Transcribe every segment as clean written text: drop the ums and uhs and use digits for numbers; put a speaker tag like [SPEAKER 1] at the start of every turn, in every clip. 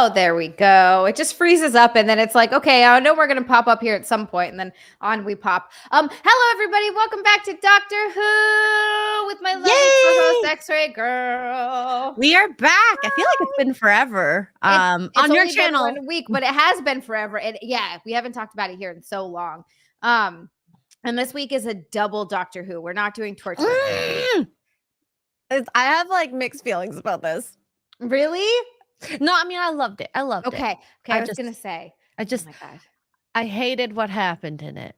[SPEAKER 1] Oh, there we go. It just freezes up and then it's like, okay, I know we're going to pop up here at some point and then on we pop. Hello everybody. Welcome back to Doctor Who with my lovely co-host
[SPEAKER 2] Yay!
[SPEAKER 1] XiaLand Girl.
[SPEAKER 2] We are back. I feel like it's been forever.
[SPEAKER 1] It's
[SPEAKER 2] On your
[SPEAKER 1] only
[SPEAKER 2] channel.
[SPEAKER 1] been 1 week, but it has been forever. And yeah, we haven't talked about it here in so long. And this week is a double Doctor Who. We're not doing Torchwood.
[SPEAKER 2] I have like mixed feelings about this.
[SPEAKER 1] Really?
[SPEAKER 2] No, I mean I loved it. I loved it.
[SPEAKER 1] Okay. I was gonna say.
[SPEAKER 2] Oh my God. I hated what happened in it.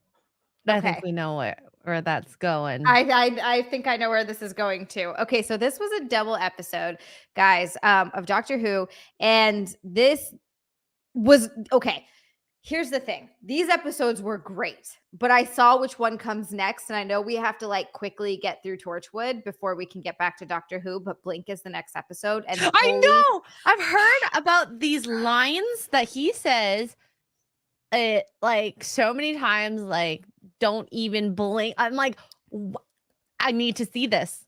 [SPEAKER 2] I think we know where that's going.
[SPEAKER 1] I think I know where this is going to. Okay, so this was a double episode, guys, of Doctor Who, and this was okay. Here's the thing. These episodes were great, but I saw which one comes next, and I know we have to like quickly get through Torchwood before we can get back to Doctor Who, but Blink is the next episode. And
[SPEAKER 2] I know. I've heard about these lines that he says like so many times, like, don't even blink. I'm like, I need to see this,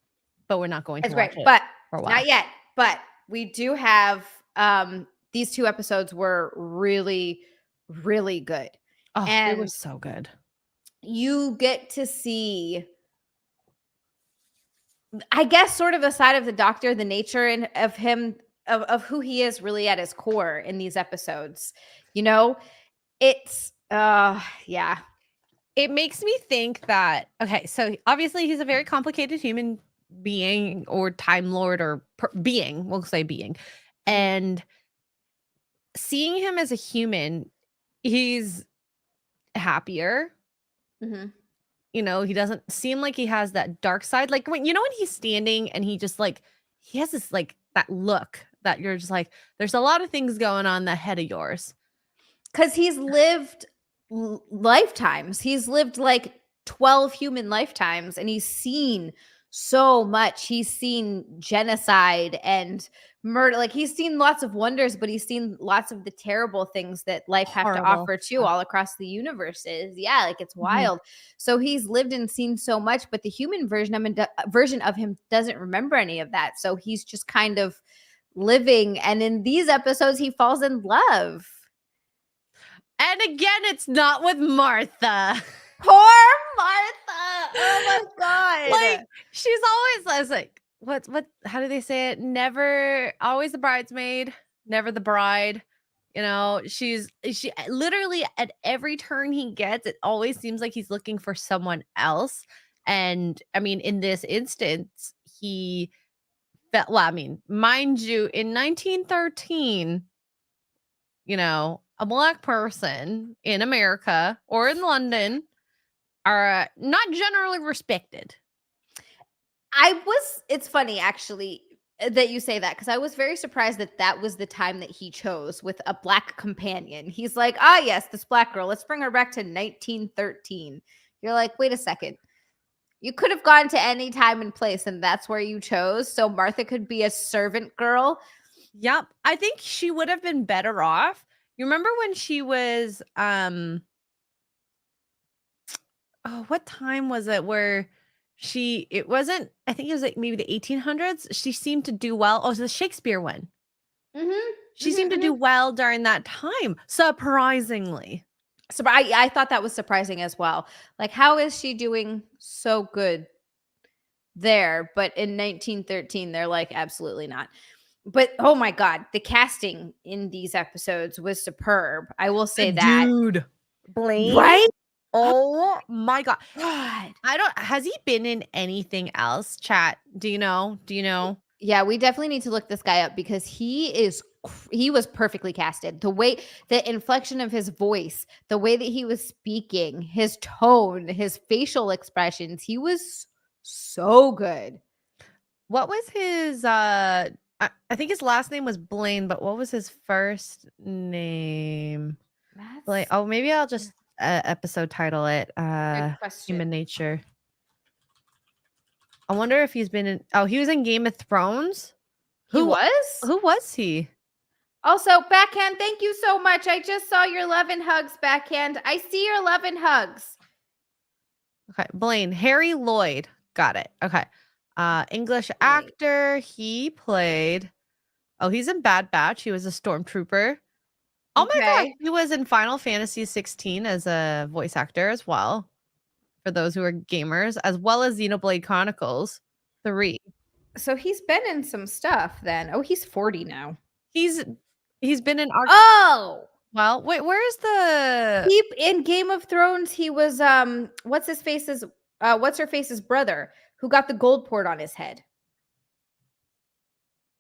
[SPEAKER 2] but we're not going to watch it
[SPEAKER 1] but
[SPEAKER 2] for a while.
[SPEAKER 1] Not yet. But we do have these 2 episodes were really, really good.
[SPEAKER 2] Oh, and they were so good.
[SPEAKER 1] You get to see, I guess, sort of a side of the Doctor, the nature of him, of who he is really at his core in these episodes. You know, it's yeah.
[SPEAKER 2] It makes me think that, okay, so obviously he's a very complicated human being or Time Lord or being, we'll say being. And seeing him as a human, he's happier. You know, he doesn't seem like he has that dark side. Like when he's standing and he just like, he has this like that look that you're just like, there's a lot of things going on in the head of yours.
[SPEAKER 1] Because he's lived lifetimes. He's lived like 12 human lifetimes and he's seen so much. He's seen genocide and murder. Like he's seen lots of wonders, but he's seen lots of the terrible things that life have to offer too, all across the universes. Yeah, like it's wild. So he's lived and seen so much, but the human version of him doesn't remember any of that. So he's just kind of living. And in these episodes, he falls in love.
[SPEAKER 2] And again, it's not with Martha.
[SPEAKER 1] Poor Martha. Oh my God.
[SPEAKER 2] Like, she's always like, what, how do they say it? Never, always the bridesmaid, never the bride. You know, she literally at every turn he gets, it always seems like he's looking for someone else. And I mean, in this instance, he felt, well, I mean, mind you, in 1913, you know, a Black person in America or in London are not generally respected.
[SPEAKER 1] It's funny actually that you say that, because I was very surprised that was the time that he chose with a Black companion. He's like, yes, this Black girl, let's bring her back to 1913. You're like, wait a second. You could have gone to any time and place and that's where you chose. So Martha could be a servant girl.
[SPEAKER 2] Yep. I think she would have been better off. You remember when she was, what time was it where it wasn't, I think it was like maybe the 1800s. She seemed to do well. Oh, it was the Shakespeare one. She seemed to do well during that time, surprisingly.
[SPEAKER 1] So I thought that was surprising as well. Like, how is she doing so good there? But in 1913, they're like, absolutely not. But oh my God, the casting in these episodes was superb. I will say that.
[SPEAKER 2] Dude, Blaine,
[SPEAKER 1] right?
[SPEAKER 2] Oh my God. Has he been in anything else? Chat, do you know?
[SPEAKER 1] Yeah, we definitely need to look this guy up because he was perfectly casted. The inflection of his voice, the way that he was speaking, his tone, his facial expressions, he was so good.
[SPEAKER 2] What was his I think his last name was Blaine, but what was his first name? Oh, maybe I'll just episode title it Human Nature. I wonder if he's been in, he was in Game of Thrones.
[SPEAKER 1] Who
[SPEAKER 2] was he?
[SPEAKER 1] Also, Backhand, thank you so much. I just saw your love and hugs, Backhand. I see your love and hugs.
[SPEAKER 2] Okay, Blaine, Harry Lloyd. Got it. Okay. English actor. He played Oh, he's in Bad Batch. He was a stormtrooper. Oh my gosh,
[SPEAKER 1] Okay.
[SPEAKER 2] he was in Final Fantasy 16 as a voice actor as well, for those who are gamers, as well as Xenoblade Chronicles 3.
[SPEAKER 1] So he's been in some stuff then. Oh, he's 40 now.
[SPEAKER 2] He's been in Arc.
[SPEAKER 1] Oh,
[SPEAKER 2] Well, wait, where's the
[SPEAKER 1] he in Game of Thrones, he was what's his face's what's her face's brother who got the gold poured on his head.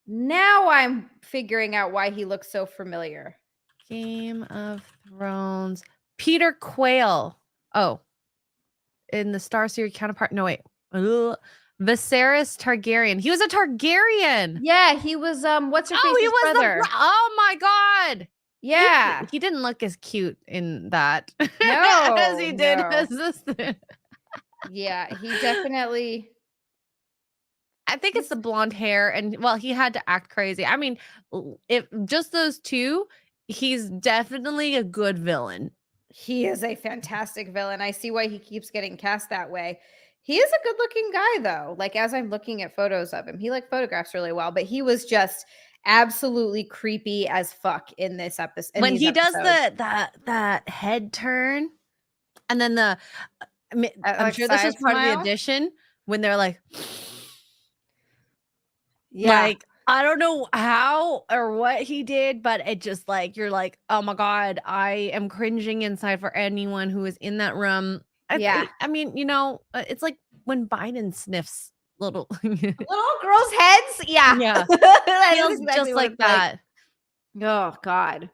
[SPEAKER 1] Now I'm figuring out why he looks so familiar.
[SPEAKER 2] Game of Thrones? Peter Quayle. Oh, in the Star Series counterpart. No, wait. Ugh. Viserys Targaryen. He was a Targaryen.
[SPEAKER 1] Yeah, he was what's her
[SPEAKER 2] Oh, he
[SPEAKER 1] face's
[SPEAKER 2] was
[SPEAKER 1] brother.
[SPEAKER 2] oh my god.
[SPEAKER 1] Yeah.
[SPEAKER 2] He didn't look as cute in that
[SPEAKER 1] No,
[SPEAKER 2] as he did
[SPEAKER 1] no.
[SPEAKER 2] as this.
[SPEAKER 1] Yeah, he definitely.
[SPEAKER 2] I think it's the blonde hair, and well, he had to act crazy. I mean, if just those two, he's definitely a good villain.
[SPEAKER 1] He is a fantastic villain. I see why he keeps getting cast that way. He is a good-looking guy, though. Like, as I'm looking at photos of him, he like photographs really well, but he was just absolutely creepy as fuck in this episode.
[SPEAKER 2] When he does the head turn, and then I'm sure this is part of the addition when they're like,
[SPEAKER 1] yeah,
[SPEAKER 2] like, I don't know how or what he did, but it just like, you're like, oh my God, I am cringing inside for anyone who is in that room. I mean, you know, it's like when Biden sniffs little
[SPEAKER 1] girls' heads. Yeah.
[SPEAKER 2] Yeah.
[SPEAKER 1] That
[SPEAKER 2] Feels
[SPEAKER 1] is exactly
[SPEAKER 2] just
[SPEAKER 1] what
[SPEAKER 2] like
[SPEAKER 1] it's
[SPEAKER 2] that.
[SPEAKER 1] Oh God.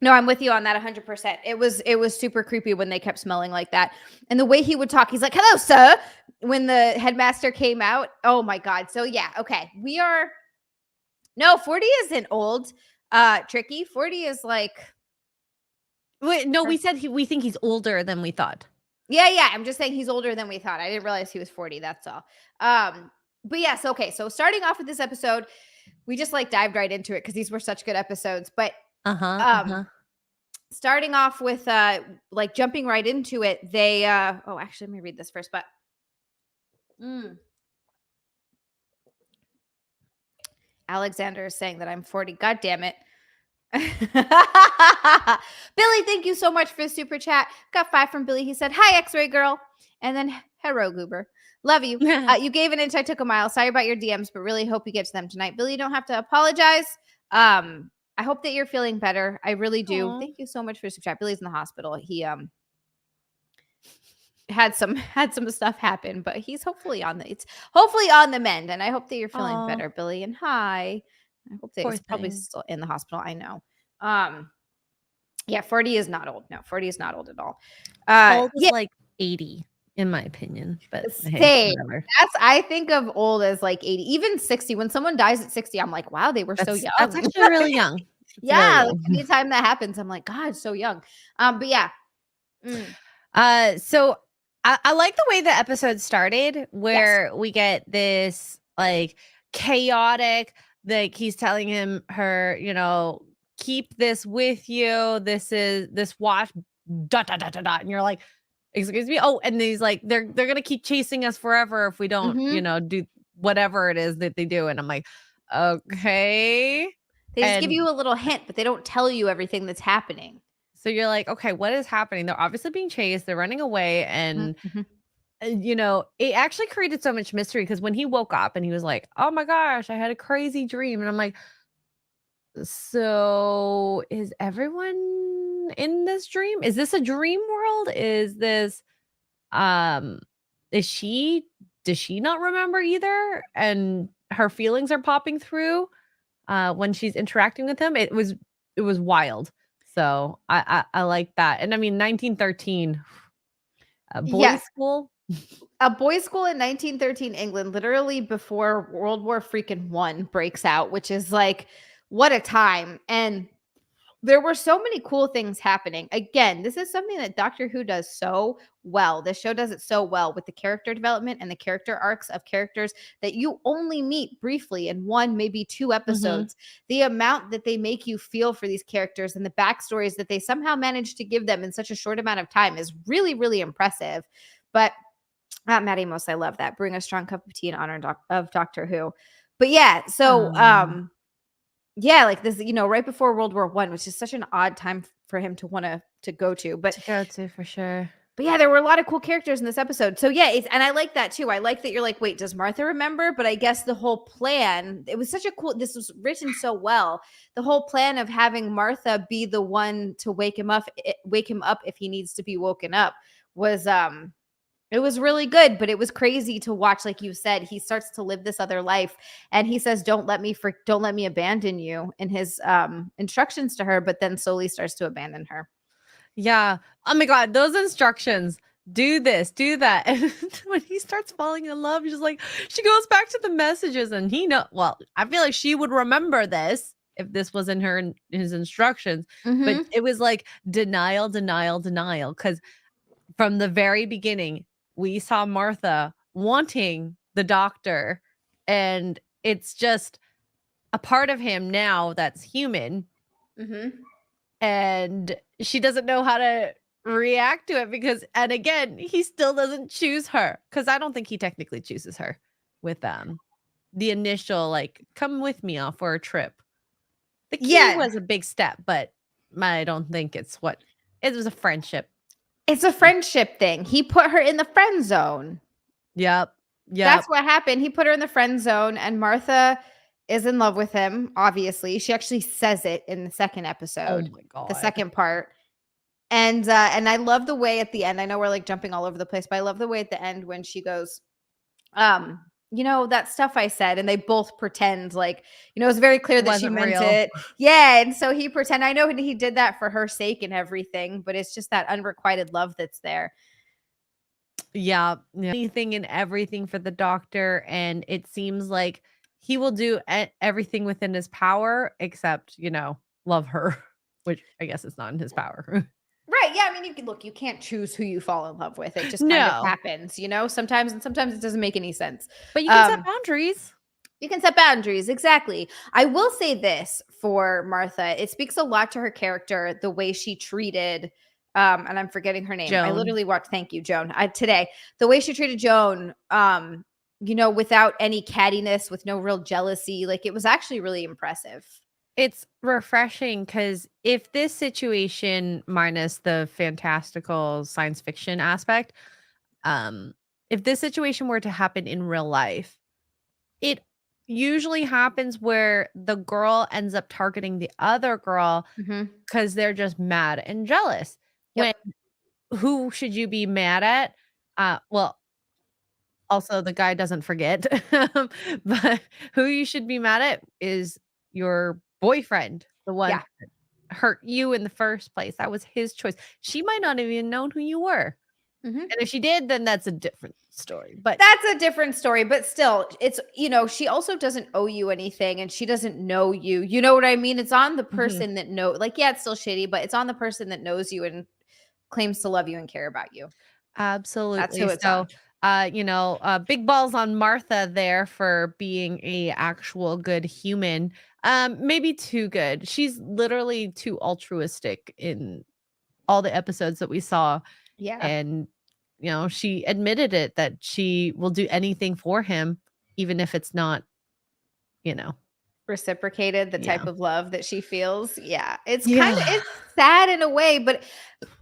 [SPEAKER 1] No, I'm with you on that 100%. It was super creepy when they kept smelling like that. And the way he would talk, he's like, "Hello, sir." When the headmaster came out, oh my God. So yeah, okay. No, 40 isn't old. Tricky. 40 is like,
[SPEAKER 2] Wait, no, we said we think he's older than we thought.
[SPEAKER 1] yeah. I'm just saying he's older than we thought. I didn't realize he was 40. That's all. But yes, okay. So starting off with this episode, we just like dived right into it because these were such good episodes. But starting off with like jumping right into it, they oh, actually let me read this first, but Alexander is saying that I'm 40. God damn it. Billy, thank you so much for the super chat. Got 5 from Billy. He said, "Hi, X-Ray Girl." And then, "Hello, Goober. Love you. You gave an inch. I took a mile. Sorry about your DMs, but really hope you get to them tonight." Billy, you don't have to apologize. I hope that you're feeling better. I really do. Aww. Thank you so much for the super chat. Billy's in the hospital. He had some stuff happen, but he's hopefully on the mend. And I hope that you're feeling better, Billy. And hi. I hope that he's probably still in the hospital. I know. Yeah, 40 is not old. No, 40 is not old at all.
[SPEAKER 2] Old is like 80, in my opinion. But
[SPEAKER 1] hey, I think of old as like 80, even 60. When someone dies at 60, I'm like, wow, they were so young.
[SPEAKER 2] That's actually really young.
[SPEAKER 1] Yeah, really young. Like anytime that happens, I'm like, God, so young. But yeah.
[SPEAKER 2] So I like the way the episode started, where we get this like chaotic, like he's telling her, you know, keep this with you. This watch, ... And you're like, excuse me. Oh, and he's like, they're gonna keep chasing us forever if we don't, you know, do whatever it is that they do. And I'm like, okay.
[SPEAKER 1] They just give you a little hint, but they don't tell you everything that's happening.
[SPEAKER 2] So you're like, okay, what is happening? They're obviously being chased. They're running away. And, you know, it actually created so much mystery because when he woke up and he was like, oh my gosh, I had a crazy dream. And I'm like, so is everyone in this dream? Is this a dream world? Is this, does she not remember either? And her feelings are popping through when she's interacting with him. It was wild. So I like that. And I mean, 1913, boys' school.
[SPEAKER 1] A boys' school in 1913 England, literally before World War freaking I breaks out, which is like, what a time. And there were so many cool things happening. Again, this is something that Doctor Who does so well. This show does it so well with the character development and the character arcs of characters that you only meet briefly in 1, maybe 2 episodes. The amount that they make you feel for these characters and the backstories that they somehow manage to give them in such a short amount of time is really, really impressive. But Maddie Most, I love that. Bring a strong cup of tea in honor of Doctor Who. But yeah, so
[SPEAKER 2] Um,
[SPEAKER 1] yeah, like this, right before World War One, which is such an odd time for him to want to go to.
[SPEAKER 2] to go to for sure.
[SPEAKER 1] But yeah, there were a lot of cool characters in this episode. So yeah, and I like that too. I like that you're like, wait, does Martha remember? But I guess the whole plan, it was such a cool, this was written so well. The whole plan of having Martha be the one to wake him up if he needs to be woken up was it was really good, but it was crazy to watch. Like you said, he starts to live this other life and he says, don't let me abandon you in his instructions to her, but then slowly starts to abandon her.
[SPEAKER 2] Yeah. Oh my God, those instructions. Do this, do that. And when he starts falling in love, she's like, she goes back to the messages and well, I feel like she would remember this if this was in his instructions. But
[SPEAKER 1] Mm-hmm.
[SPEAKER 2] it was like denial, denial, denial. Because from the very beginning, we saw Martha wanting the doctor, and it's just a part of him now that's human,
[SPEAKER 1] Mm-hmm.
[SPEAKER 2] and she doesn't know how to react to it and again, he still doesn't choose her because I don't think he technically chooses her with the initial like come with me off for a trip. The key
[SPEAKER 1] Yeah,
[SPEAKER 2] was a big step, but I don't think it was a friendship.
[SPEAKER 1] it's a friendship thing. He put her in the friend zone.
[SPEAKER 2] Yep.
[SPEAKER 1] That's what happened. He put her in the friend zone, and Martha is in love with him. Obviously, she actually says it in the second
[SPEAKER 2] Oh
[SPEAKER 1] episode,
[SPEAKER 2] my
[SPEAKER 1] the
[SPEAKER 2] God.
[SPEAKER 1] second part. And I love the way at the end. I know we're like jumping all over the place, but I love the way at the end when she goes, that stuff I said, and they both pretend like, it's very clear
[SPEAKER 2] It
[SPEAKER 1] that she
[SPEAKER 2] wasn't
[SPEAKER 1] meant
[SPEAKER 2] real.
[SPEAKER 1] it. Yeah, and so he pretend. I know he did that for her sake and everything, but it's just that unrequited love that's there.
[SPEAKER 2] Yeah. Anything and everything for the doctor, and it seems like he will do everything within his power except, love her, which I guess is not in his power.
[SPEAKER 1] Right. Yeah. I mean, you can't choose who you fall in love with. It just kind of
[SPEAKER 2] No,
[SPEAKER 1] happens, sometimes, and sometimes it doesn't make any sense.
[SPEAKER 2] but you can set
[SPEAKER 1] Um,
[SPEAKER 2] boundaries.
[SPEAKER 1] you can set boundaries. Exactly. I will say this for Martha. It speaks a lot to her character, the way she treated, and I'm forgetting her name. I
[SPEAKER 2] Joan.
[SPEAKER 1] literally watched, thank you, Joan, today, the way she treated Joan, without any cattiness, with no real jealousy. Like it was actually really impressive.
[SPEAKER 2] It's refreshing because if this situation, minus the fantastical science fiction aspect, if this situation were to happen in real life, it usually happens where the girl ends up targeting the other girl
[SPEAKER 1] Mm-hmm.
[SPEAKER 2] because they're just mad and jealous. When
[SPEAKER 1] Yep.
[SPEAKER 2] who should you be mad at? Well, also the guy doesn't forget, but who you should be mad at is your boyfriend, the one
[SPEAKER 1] Yeah.
[SPEAKER 2] that hurt you in the first place. That was his choice. She might not have even known who you were.
[SPEAKER 1] Mm-hmm.
[SPEAKER 2] And if she did, then that's a different story. But
[SPEAKER 1] That's a different story, but still, it's, she also doesn't owe you anything and she doesn't know you. You know what I mean? It's on the
[SPEAKER 2] Mhm.
[SPEAKER 1] person that like, yeah, it's still shitty, but it's on the person that knows you and claims to love you and care about you. That's
[SPEAKER 2] Absolutely.
[SPEAKER 1] who it's on.
[SPEAKER 2] So, big balls on Martha there for being a actual good human. Maybe too good. She's literally too altruistic in all the episodes that we saw.
[SPEAKER 1] Yeah.
[SPEAKER 2] And, she admitted it that she will do anything for him, even if it's not, you know,
[SPEAKER 1] Reciprocated the
[SPEAKER 2] yeah.
[SPEAKER 1] type of love that she feels. Yeah.
[SPEAKER 2] Yeah.
[SPEAKER 1] It's sad in a way, but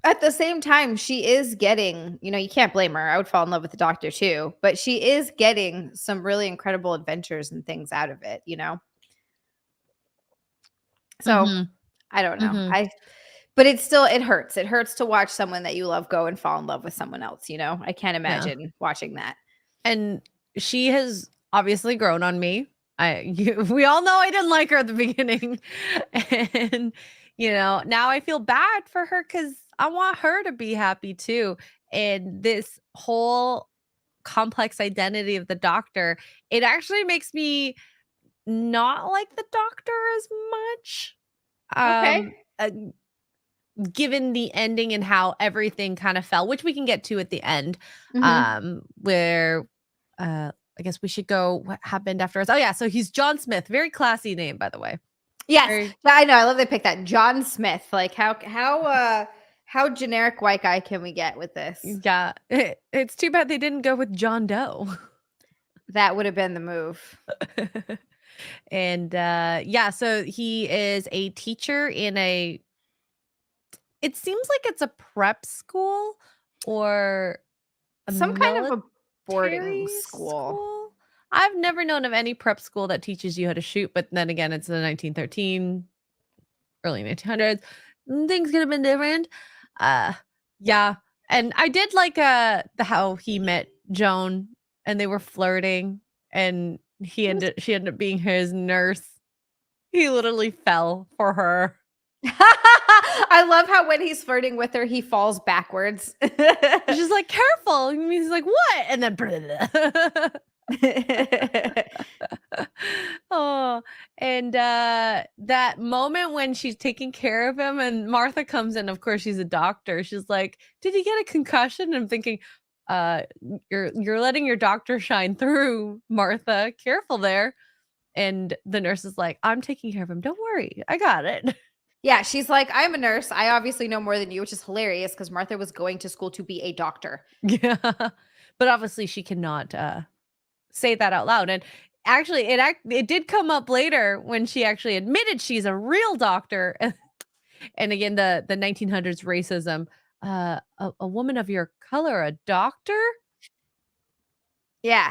[SPEAKER 1] at the same time, she is getting, you can't blame her. I would fall in love with the doctor too, but she is getting some really incredible adventures and things out of it. So
[SPEAKER 2] Mhm.
[SPEAKER 1] I don't know.
[SPEAKER 2] Mhm.
[SPEAKER 1] But it hurts. It hurts to watch someone that you love go and fall in love with someone else. I can't
[SPEAKER 2] Yeah.
[SPEAKER 1] imagine watching that.
[SPEAKER 2] And she has obviously grown on me. We all know I didn't like her at the beginning. And now I feel bad for her cuz I want her to be happy too. And this whole complex identity of the doctor, it actually makes me not like the doctor as much.
[SPEAKER 1] Okay.
[SPEAKER 2] Given the ending and how everything kind of fell, which we can get to at the end,
[SPEAKER 1] Mhm.
[SPEAKER 2] where I guess we should go what happened afterwards. Oh yeah, so he's John Smith, very classy name by the way.
[SPEAKER 1] Yes.
[SPEAKER 2] Very
[SPEAKER 1] Yeah, I know. I love they picked that. John Smith. Like how generic white guy can we get with this?
[SPEAKER 2] yeah. It's too bad they didn't go with John Doe.
[SPEAKER 1] That would have been the move.
[SPEAKER 2] And yeah, so he is a teacher in a it seems like it's a prep school or a
[SPEAKER 1] Some kind of a boarding
[SPEAKER 2] military
[SPEAKER 1] school.
[SPEAKER 2] school. I've never known of any prep school that teaches you how to shoot, but then again, it's the 1913, early 1900s. Things could have been different. Uh, yeah, and I did like the how he met Joan and they were flirting, and she ended up being his nurse. He literally fell for her.
[SPEAKER 1] I love how when he's flirting with her, he falls backwards.
[SPEAKER 2] She's like, "Careful." And he's like, "What?" And then oh, and that moment when she's taking care of him and Martha comes in, of course, she's a doctor. She's like, "Did he get a concussion?" And I'm thinking, uh, you're letting your doctor shine through, Martha. Careful there. And the nurse is like, "I'm taking care of him. Don't worry. I got it."
[SPEAKER 1] Yeah, she's like, I'm a nurse. I obviously know more than you, which is hilarious because Martha was going to school to be a doctor.
[SPEAKER 2] Yeah. But obviously she cannot say that out loud. And actually it did come up later when she actually admitted she's a real doctor. And again, the 1900s racism, a woman of your color, a doctor?
[SPEAKER 1] Yeah.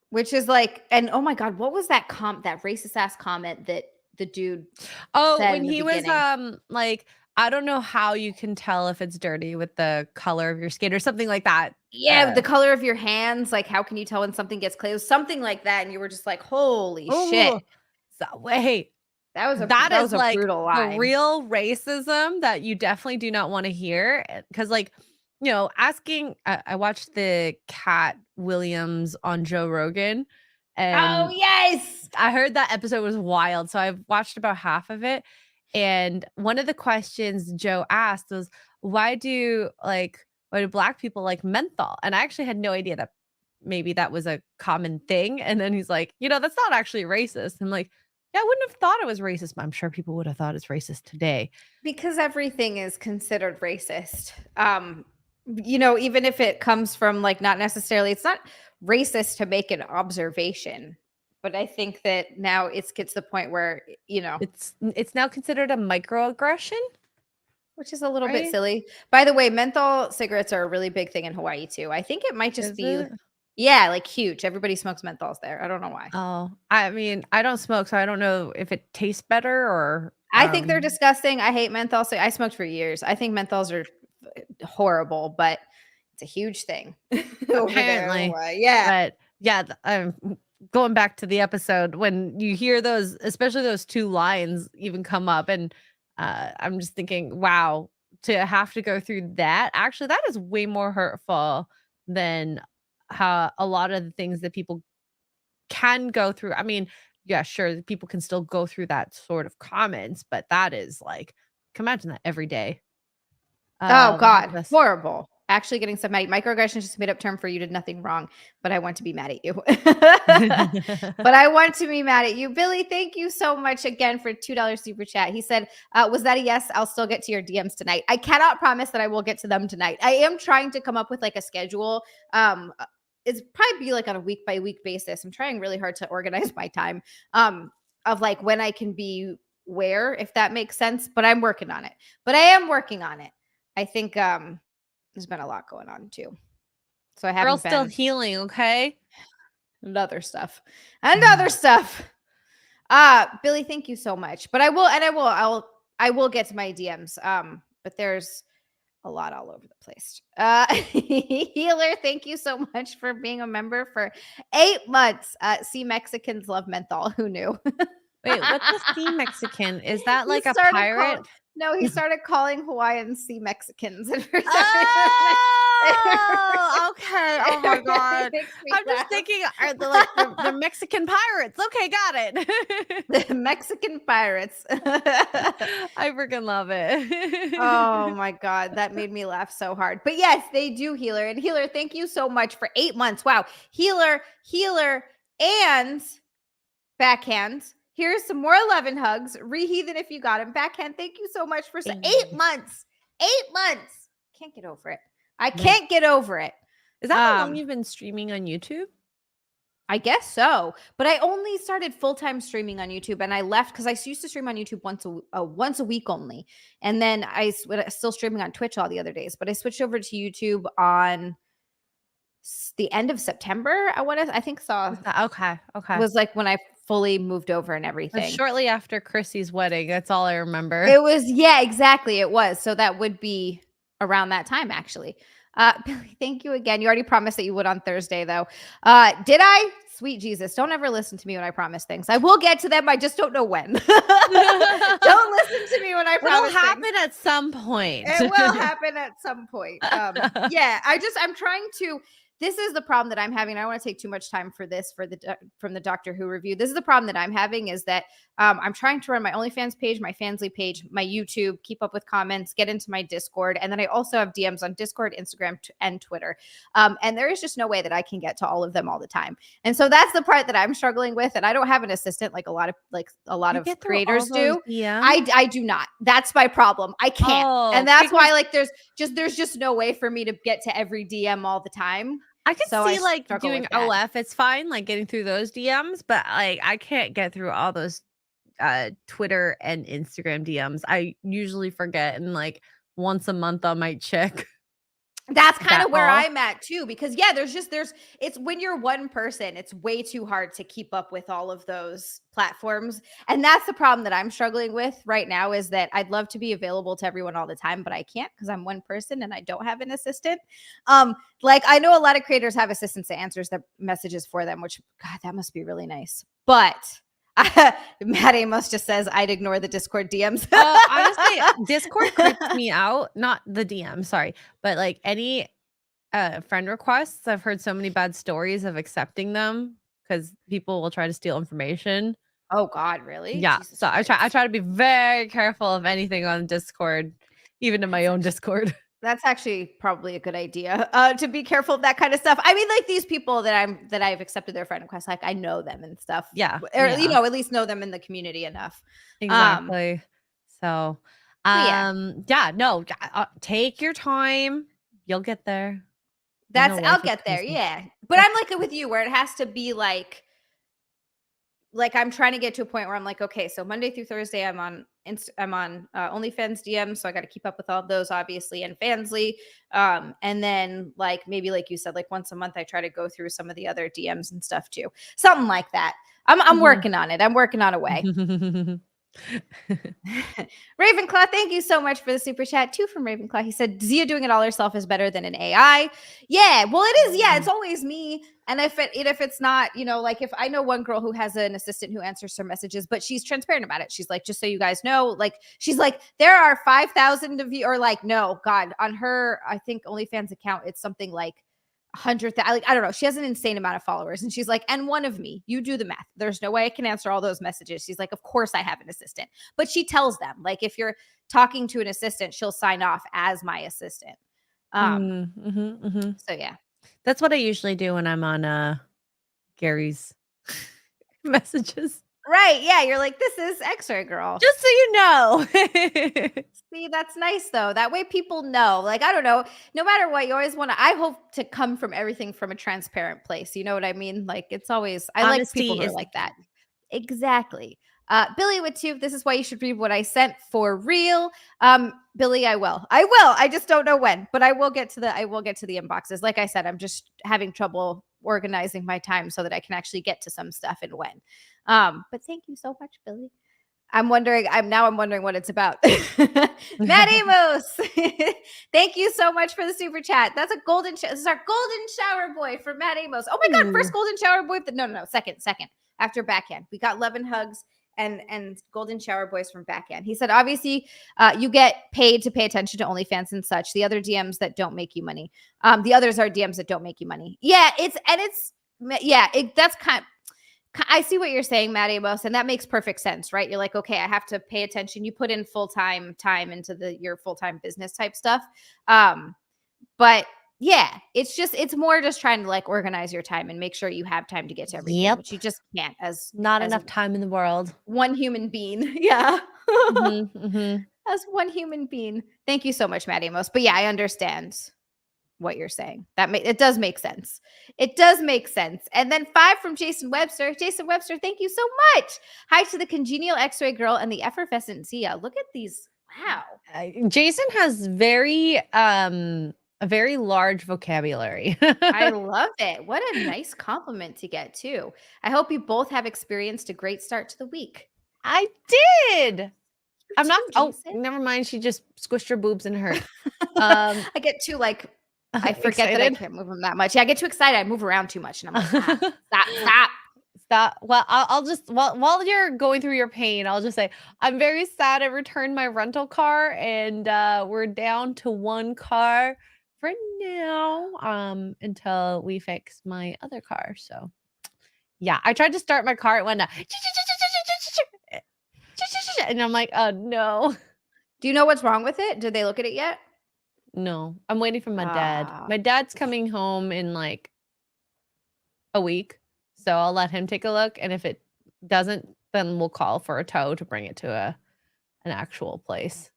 [SPEAKER 1] Which is like, and oh my God, what was that that racist ass comment that the dude
[SPEAKER 2] Oh,
[SPEAKER 1] said
[SPEAKER 2] when
[SPEAKER 1] in the
[SPEAKER 2] he was
[SPEAKER 1] beginning?
[SPEAKER 2] like, I don't know how you can tell if it's dirty with the color of your skin or something like that.
[SPEAKER 1] Yeah, the color of your hands. Like, how can you tell when something gets clay? It was something like that. And you were just like, holy shit.
[SPEAKER 2] Oh, so wait. That
[SPEAKER 1] That
[SPEAKER 2] is
[SPEAKER 1] was a
[SPEAKER 2] like
[SPEAKER 1] brutal
[SPEAKER 2] the
[SPEAKER 1] line.
[SPEAKER 2] real racism that you definitely do not want to hear. Because, like, asking, I watched the Cat Williams on Joe Rogan,
[SPEAKER 1] Oh
[SPEAKER 2] and
[SPEAKER 1] yes.
[SPEAKER 2] I heard that episode was wild. So I've watched about half of it. And one of the questions Joe asked was, why do black people like menthol? And I actually had no idea that maybe that was a common thing. And then he's like, that's not actually racist. I'm like, yeah, I wouldn't have thought it was racist, but I'm sure people would have thought it's racist today.
[SPEAKER 1] Because everything is considered racist. Even if it comes from like not necessarily, it's not racist to make an observation. But I think that now it gets to the point where,
[SPEAKER 2] It's now considered a microaggression,
[SPEAKER 1] which is a little bit
[SPEAKER 2] right?
[SPEAKER 1] silly. By the way, menthol cigarettes are a really big thing in Hawaii too. I think it might just
[SPEAKER 2] Is
[SPEAKER 1] be,
[SPEAKER 2] it?
[SPEAKER 1] yeah, like huge. Everybody smokes menthols there. I don't know why.
[SPEAKER 2] Oh, I mean, I don't smoke, so I don't know if it tastes better or
[SPEAKER 1] I think they're disgusting. I hate menthol. So I smoked for years. I think menthols are horrible, but it's a huge thing over there.
[SPEAKER 2] apparently.
[SPEAKER 1] Yeah.
[SPEAKER 2] But yeah, going back to the episode when you hear those, especially those two lines even come up, and I'm just thinking, wow, to have to go through that. Actually, that is way more hurtful than how a lot of the things that people can go through. I mean, yeah, sure, people can still go through that sort of comments, but that is like, can imagine that every day.
[SPEAKER 1] Oh God,
[SPEAKER 2] That's
[SPEAKER 1] horrible. Actually getting some microaggression is just a made up term for you did nothing wrong, but I want to be mad at you. But I want to be mad at you. Billy, thank you so much again for $2 super chat. He said, was that a yes? I'll still get to your DMs tonight. I cannot promise that I will get to them tonight. I am trying to come up with like a schedule. It's probably be like on a week by week basis. I'm trying really hard to organize my time of like when I can be where, if that makes sense. But I'm working on it. But I am working on it. I think there's been a lot going on too. So I
[SPEAKER 2] girl
[SPEAKER 1] haven't
[SPEAKER 2] still
[SPEAKER 1] been
[SPEAKER 2] healing, okay?
[SPEAKER 1] and other stuff. And other stuff. Billy, thank you so much. But I will get to my DMs. But there's a lot all over the place. Healer, thank you so much for being a member for 8 months. See, Mexicans love menthol. Who knew?
[SPEAKER 2] Wait, what's a sea Mexican? Is that
[SPEAKER 1] He
[SPEAKER 2] like a
[SPEAKER 1] started
[SPEAKER 2] pirate?
[SPEAKER 1] no, he started calling Hawaiians sea Mexicans. And for some reason,
[SPEAKER 2] Oh, okay. Oh my god.
[SPEAKER 1] it makes me
[SPEAKER 2] I'm just
[SPEAKER 1] laugh.
[SPEAKER 2] thinking, are they like the Mexican pirates? Okay, got it.
[SPEAKER 1] The Mexican pirates.
[SPEAKER 2] I freaking love
[SPEAKER 1] Oh
[SPEAKER 2] it.
[SPEAKER 1] my God. That made me laugh so hard. But yes, they do, Healer. And Healer, thank you so much for 8 months. Wow. Healer, and backhand. Here's some more 11 hugs. Reheathen if you got him. Backhand, thank you so much for 8 months. 8 months. Can't get over it. I can't get over it.
[SPEAKER 2] Is that how long you've been streaming on YouTube?
[SPEAKER 1] I guess so, but I only started full-time streaming on YouTube, and I left because I used to stream on YouTube once a week only, and then still streaming on Twitch all the other days, but I switched over to YouTube on the end of September. I think
[SPEAKER 2] Okay, okay.
[SPEAKER 1] was like when I fully moved over and
[SPEAKER 2] That's
[SPEAKER 1] everything.
[SPEAKER 2] shortly after Chrissy's wedding. That's all I remember.
[SPEAKER 1] It was, yeah, exactly. It was. So that would be around that time, actually. Billy, thank you again. You already promised that you would on Thursday, though. Did I? Sweet Jesus. Don't ever listen to me when I promise things. I will get to them. I just don't know when. Don't listen to me when I promise
[SPEAKER 2] It'll happen
[SPEAKER 1] things.
[SPEAKER 2] at some point.
[SPEAKER 1] It will happen at some point. Yeah, I'm trying to. This is the problem that I'm having. I don't want to take too much time for this from the Doctor Who review. This is the problem that I'm having is that I'm trying to run my OnlyFans page, my Fansly page, my YouTube, keep up with comments, get into my Discord, and then I also have DMs on Discord, Instagram, and Twitter. And there is just no way that I can get to all of them all the time. And so that's the part that I'm struggling with. And I don't have an assistant like a lot of creators do. I do not. That's my problem. I can't. And that's why like there's just no way for me to get to every DM all the time.
[SPEAKER 2] I can see like doing OF. It's fine, like getting through those DMs, but like I can't get through all those Twitter and Instagram DMs. I usually forget, and like once a month I might check.
[SPEAKER 1] That's kind of where I'm at too, because yeah, it's when you're one person, it's way too hard to keep up with all of those platforms. And that's the problem that I'm struggling with right now is that I'd love to be available to everyone all the time, but I can't because I'm one person and I don't have an assistant. Like I know a lot of creators have assistants that answers their messages for them, which God, that must be really nice. But Matt Amos just says I'd ignore the Discord DMs.
[SPEAKER 2] Honestly, Discord creeps me out. Not the DM, sorry, but like any friend requests. I've heard so many bad stories of accepting them because people will try to steal information.
[SPEAKER 1] Oh God, really?
[SPEAKER 2] Yeah. Jesus Christ. I try to be very careful of anything on Discord, even in my own Discord.
[SPEAKER 1] That's actually probably a good idea to be careful of that kind of stuff. I mean, like these people that I've accepted their friend requests, like I know them and stuff.
[SPEAKER 2] Yeah.
[SPEAKER 1] Or, you know, at least know them in the community enough.
[SPEAKER 2] Exactly. So, no, take your time. You'll get there.
[SPEAKER 1] I'll get there. Yeah. But I'm like with you where it has to be like I'm trying to get to a point where I'm like, okay, so Monday through Thursday, I'm on OnlyFans DM, so I got to keep up with all those, obviously, and Fansly, and then like maybe like you said, like once a month, I try to go through some of the other DMs and stuff too, something like that. I'm working on it. I'm working on a way. Ravenclaw, thank you so much for the super chat. 2 from Ravenclaw. He said Xia doing it all herself is better than an AI. Yeah, well, it is. Yeah, it's always me. And if it's not, you know, like if I know one girl who has an assistant who answers her messages, but she's transparent about it. She's like, just so you guys know, like she's like, there are 5,000 of you, or like, no, God, on her, I think OnlyFans account, it's something like 100,000. Like, I don't know. She has an insane amount of followers. And she's like, and one of me, you do the math. There's no way I can answer all those messages. She's like, of course I have an assistant. But she tells them, like, if you're talking to an assistant, she'll sign off as my assistant. So yeah.
[SPEAKER 2] That's what I usually do when I'm on Gary's messages.
[SPEAKER 1] Right. Yeah. You're like, this is Xray Girl.
[SPEAKER 2] Just so you know.
[SPEAKER 1] See, that's nice though. That way people know. Like, I don't know. No matter what, you always want to, I hope to come from everything from a transparent place. You know what I mean? Like, it's always, I like people who are like that. Exactly. Billy with 2, this is why you should read what I sent for real. Billy, I will. I just don't know when, but I will get to the inboxes. Like I said, I'm just having trouble organizing my time so that I can actually get to some stuff and when. But thank you so much, Billy. I'm wondering what it's about. Matt Amos. Thank you so much for the super chat. That's a this is our golden shower boy from Matt Amos. Oh my God, first golden shower boy. No, second. After backhand. We got love and hugs and golden shower boys from backhand. He said, obviously, you get paid to pay attention to OnlyFans and such. The other DMs that don't make you money. The others are DMs that don't make you money. Yeah, that's kind of, I see what you're saying, Matt Amos, and that makes perfect sense, right? You're like, okay, I have to pay attention. You put in full-time time into your full-time business type stuff. But yeah, it's more just trying to like organize your time and make sure you have time to get to everything, which you just can't as
[SPEAKER 2] enough time in the world.
[SPEAKER 1] One human being. Yeah. As one human being. Thank you so much, Matt Amos. But yeah, I understand. what you're saying. It does make sense. It does make sense. And then 5 from Jason Webster. Jason Webster, thank you so much. Hi to the congenial X-ray girl and the effervescent Zia. Look at these. Wow.
[SPEAKER 2] Jason has a very large vocabulary.
[SPEAKER 1] I love it. What a nice compliment to get too. I hope you both have experienced a great start to the week.
[SPEAKER 2] I did. I'm not. Oh, never mind. She just squished her boobs and hurt.
[SPEAKER 1] I get too like I forget that I can't move them that much. Yeah, I get too excited. I move around too much, and I'm like, stop.
[SPEAKER 2] Well, I'll just while you're going through your pain, I'll just say I'm very sad. I returned my rental car, and we're down to 1 car for now. Until we fix my other car. So, yeah, I tried to start my car. It went and I'm like, oh no.
[SPEAKER 1] Do you know what's wrong with it? Did they look at it yet?
[SPEAKER 2] No, I'm waiting for my dad. My dad's coming home in like a week, so I'll let him take a look. And if it doesn't, then we'll call for a tow to bring it to an actual place.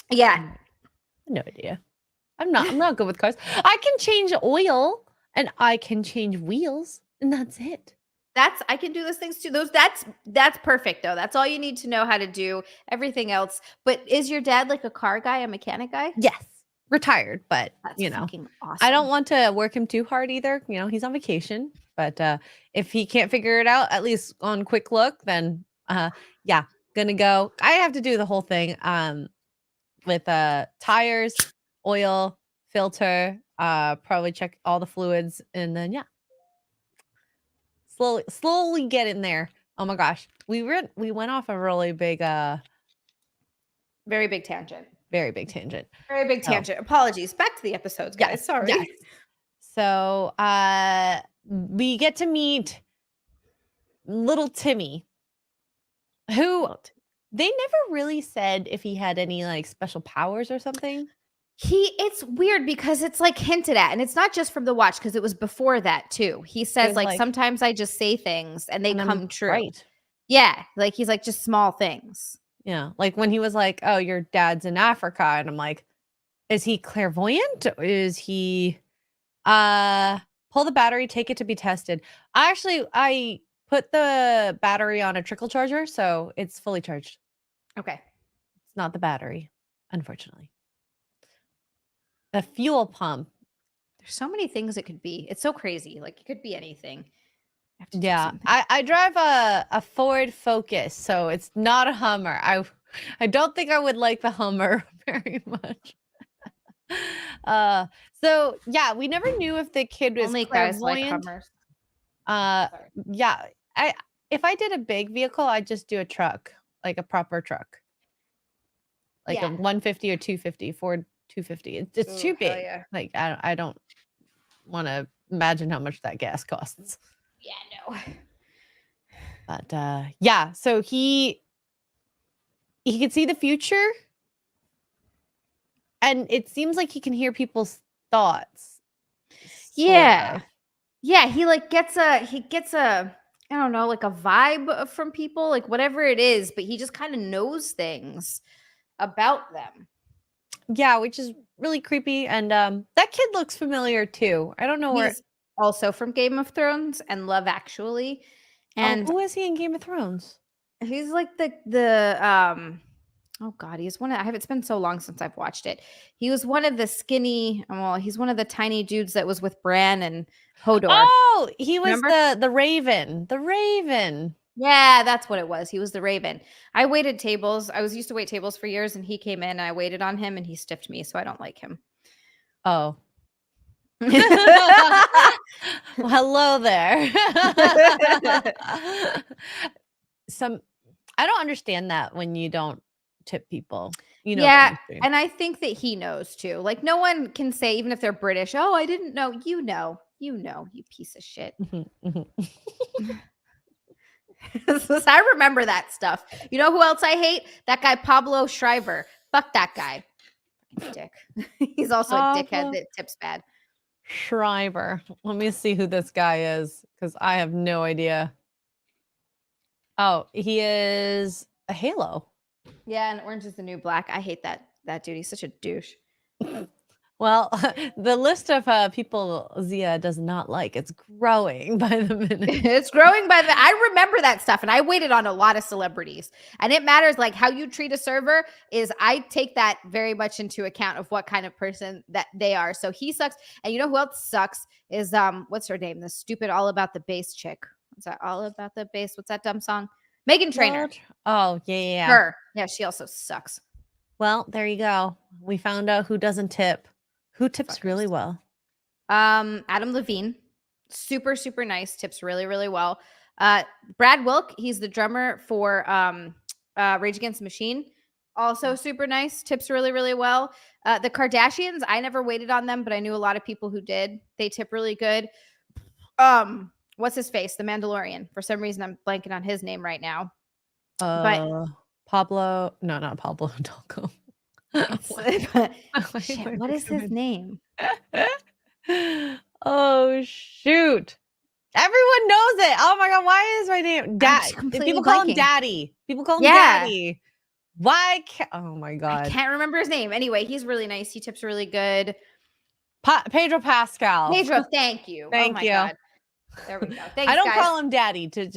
[SPEAKER 1] Yeah,
[SPEAKER 2] no idea. I'm not good with cars. I can change oil and I can change wheels, and that's it.
[SPEAKER 1] I can do those things too. That's perfect though. That's all you need to know how to do. Everything else. But is your dad like a car guy, a mechanic guy?
[SPEAKER 2] Yes. Retired, but
[SPEAKER 1] that's
[SPEAKER 2] fucking
[SPEAKER 1] awesome.
[SPEAKER 2] I don't want to work him too hard either. He's on vacation. But if he can't figure it out, at least on quick look, then yeah, gonna go. I have to do the whole thing with tires, oil, filter, probably check all the fluids, and then yeah. Slowly get in there. Oh my gosh. We went off a really big
[SPEAKER 1] very big tangent.
[SPEAKER 2] Very big tangent.
[SPEAKER 1] Very big tangent. Apologies. Back to the episodes, guys.
[SPEAKER 2] Yes,
[SPEAKER 1] Sorry.
[SPEAKER 2] Yes. So we get to meet little Timmy, who they never really said if he had any like special powers or something.
[SPEAKER 1] It's weird because it's like hinted at, and it's not just from the watch, because it was before that too. He says like sometimes I just say things and they come true.
[SPEAKER 2] Right.
[SPEAKER 1] Yeah. Like he's like just small things.
[SPEAKER 2] Yeah. Like when he was like, oh, your dad's in Africa. And I'm like, is he clairvoyant? Or is he pull the battery, take it to be tested? I put the battery on a trickle charger, so it's fully charged.
[SPEAKER 1] Okay.
[SPEAKER 2] It's not the battery, unfortunately. The fuel pump.
[SPEAKER 1] There's so many things it could be. It's so crazy. Like it could be anything.
[SPEAKER 2] Yeah. I drive a Ford Focus, so it's not a Hummer. I don't think I would like the Hummer very much. So yeah, we never knew if the kid was
[SPEAKER 1] only
[SPEAKER 2] clairvoyant.
[SPEAKER 1] guys like Hummers.
[SPEAKER 2] Yeah. If I did a big vehicle, I'd just do a truck, like a proper truck. Like a 150 or 250, Ford 250. It's too big. Yeah. Like I don't want to imagine how much that gas costs.
[SPEAKER 1] Yeah, no.
[SPEAKER 2] But yeah, so he can see the future, and it seems like he can hear people's thoughts.
[SPEAKER 1] Yeah. Yeah, he gets a I don't know, like a vibe from people, like whatever it is, but he just kind of knows things about them.
[SPEAKER 2] Yeah, which is really creepy. And that kid looks familiar too. I don't know where.
[SPEAKER 1] He's also from Game of Thrones and Love Actually. And
[SPEAKER 2] who is he in Game of Thrones?
[SPEAKER 1] He's like oh god, he's one of it's been so long since I've watched it. He was one of the skinny, he's one of the tiny dudes that was with Bran and Hodor.
[SPEAKER 2] Oh, he was the Raven. The Raven.
[SPEAKER 1] Yeah, that's what it was. He was the Raven. I waited tables. I was used to wait tables for years, and he came in and I waited on him and he stiffed me, so I don't like him.
[SPEAKER 2] Oh. Well, hello there. I don't understand that when you don't tip people.
[SPEAKER 1] Yeah, and I think that he knows too. Like no one can say, even if they're British, oh, I didn't know. You know, you piece of shit. I remember that stuff. You know who else I hate? That guy Pablo Schreiber. Fuck that guy. Dick. He's also a dickhead that tips bad.
[SPEAKER 2] Schreiber. Let me see who this guy is, because I have no idea. Oh, he is a Halo.
[SPEAKER 1] Yeah, and Orange is the New Black. I hate that dude. He's such a douche.
[SPEAKER 2] Well, the list of people Zia does not like, it's growing by the minute.
[SPEAKER 1] It's growing by the I remember that stuff, and I waited on a lot of celebrities. And it matters, like, how you treat a server is I take that very much into account of what kind of person that they are. So he sucks. And you know who else sucks is what's her name? The stupid All About the Bass chick. What's that? All About the Bass. What's that dumb song? Megan Trainor.
[SPEAKER 2] What? Oh, yeah.
[SPEAKER 1] Her. Yeah, she also sucks.
[SPEAKER 2] Well, there you go. We found out who doesn't tip. Who tips
[SPEAKER 1] Fuckers.
[SPEAKER 2] really well?
[SPEAKER 1] Adam Levine. Super, super nice. Tips really, really well. Brad Wilk, he's the drummer for Rage Against the Machine. Also super nice. Tips really, really well. The Kardashians, I never waited on them, but I knew a lot of people who did. They tip really good. What's his face? The Mandalorian. For some reason, I'm blanking on his name right now. But
[SPEAKER 2] Pablo. No, not Pablo Hidalgo.
[SPEAKER 1] Shit, what is his name?
[SPEAKER 2] Oh, shoot. Everyone knows it. Oh my God. Why is my name Dad? People call him Daddy. People call him Daddy. Why can't, oh my God.
[SPEAKER 1] I can't remember his name. Anyway, he's really nice. He tips really good.
[SPEAKER 2] Pedro Pascal.
[SPEAKER 1] Pedro, thank you.
[SPEAKER 2] Thank you.
[SPEAKER 1] God. There we go. Thanks,
[SPEAKER 2] I don't
[SPEAKER 1] guys.
[SPEAKER 2] call him Daddy to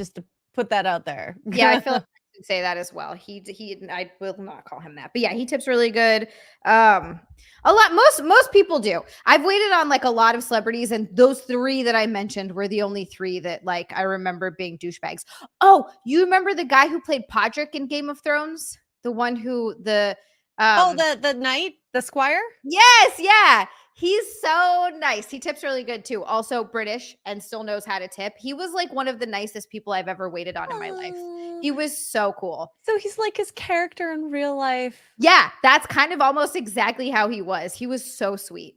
[SPEAKER 2] put that out there.
[SPEAKER 1] Yeah, I feel like I should say that as well. I will not call him that. But yeah, he tips really good. A lot, most people do. I've waited on like a lot of celebrities, and those three that I mentioned were the only three that like I remember being douchebags. Oh, you remember the guy who played Podrick in Game of Thrones? The one who the
[SPEAKER 2] knight, the squire?
[SPEAKER 1] Yes, yeah. He's so nice. He tips really good too. Also British and still knows how to tip. He was like one of the nicest people I've ever waited on in my life. He was so cool.
[SPEAKER 2] So he's like his character in real life.
[SPEAKER 1] Yeah, that's kind of almost exactly how he was. He was so sweet.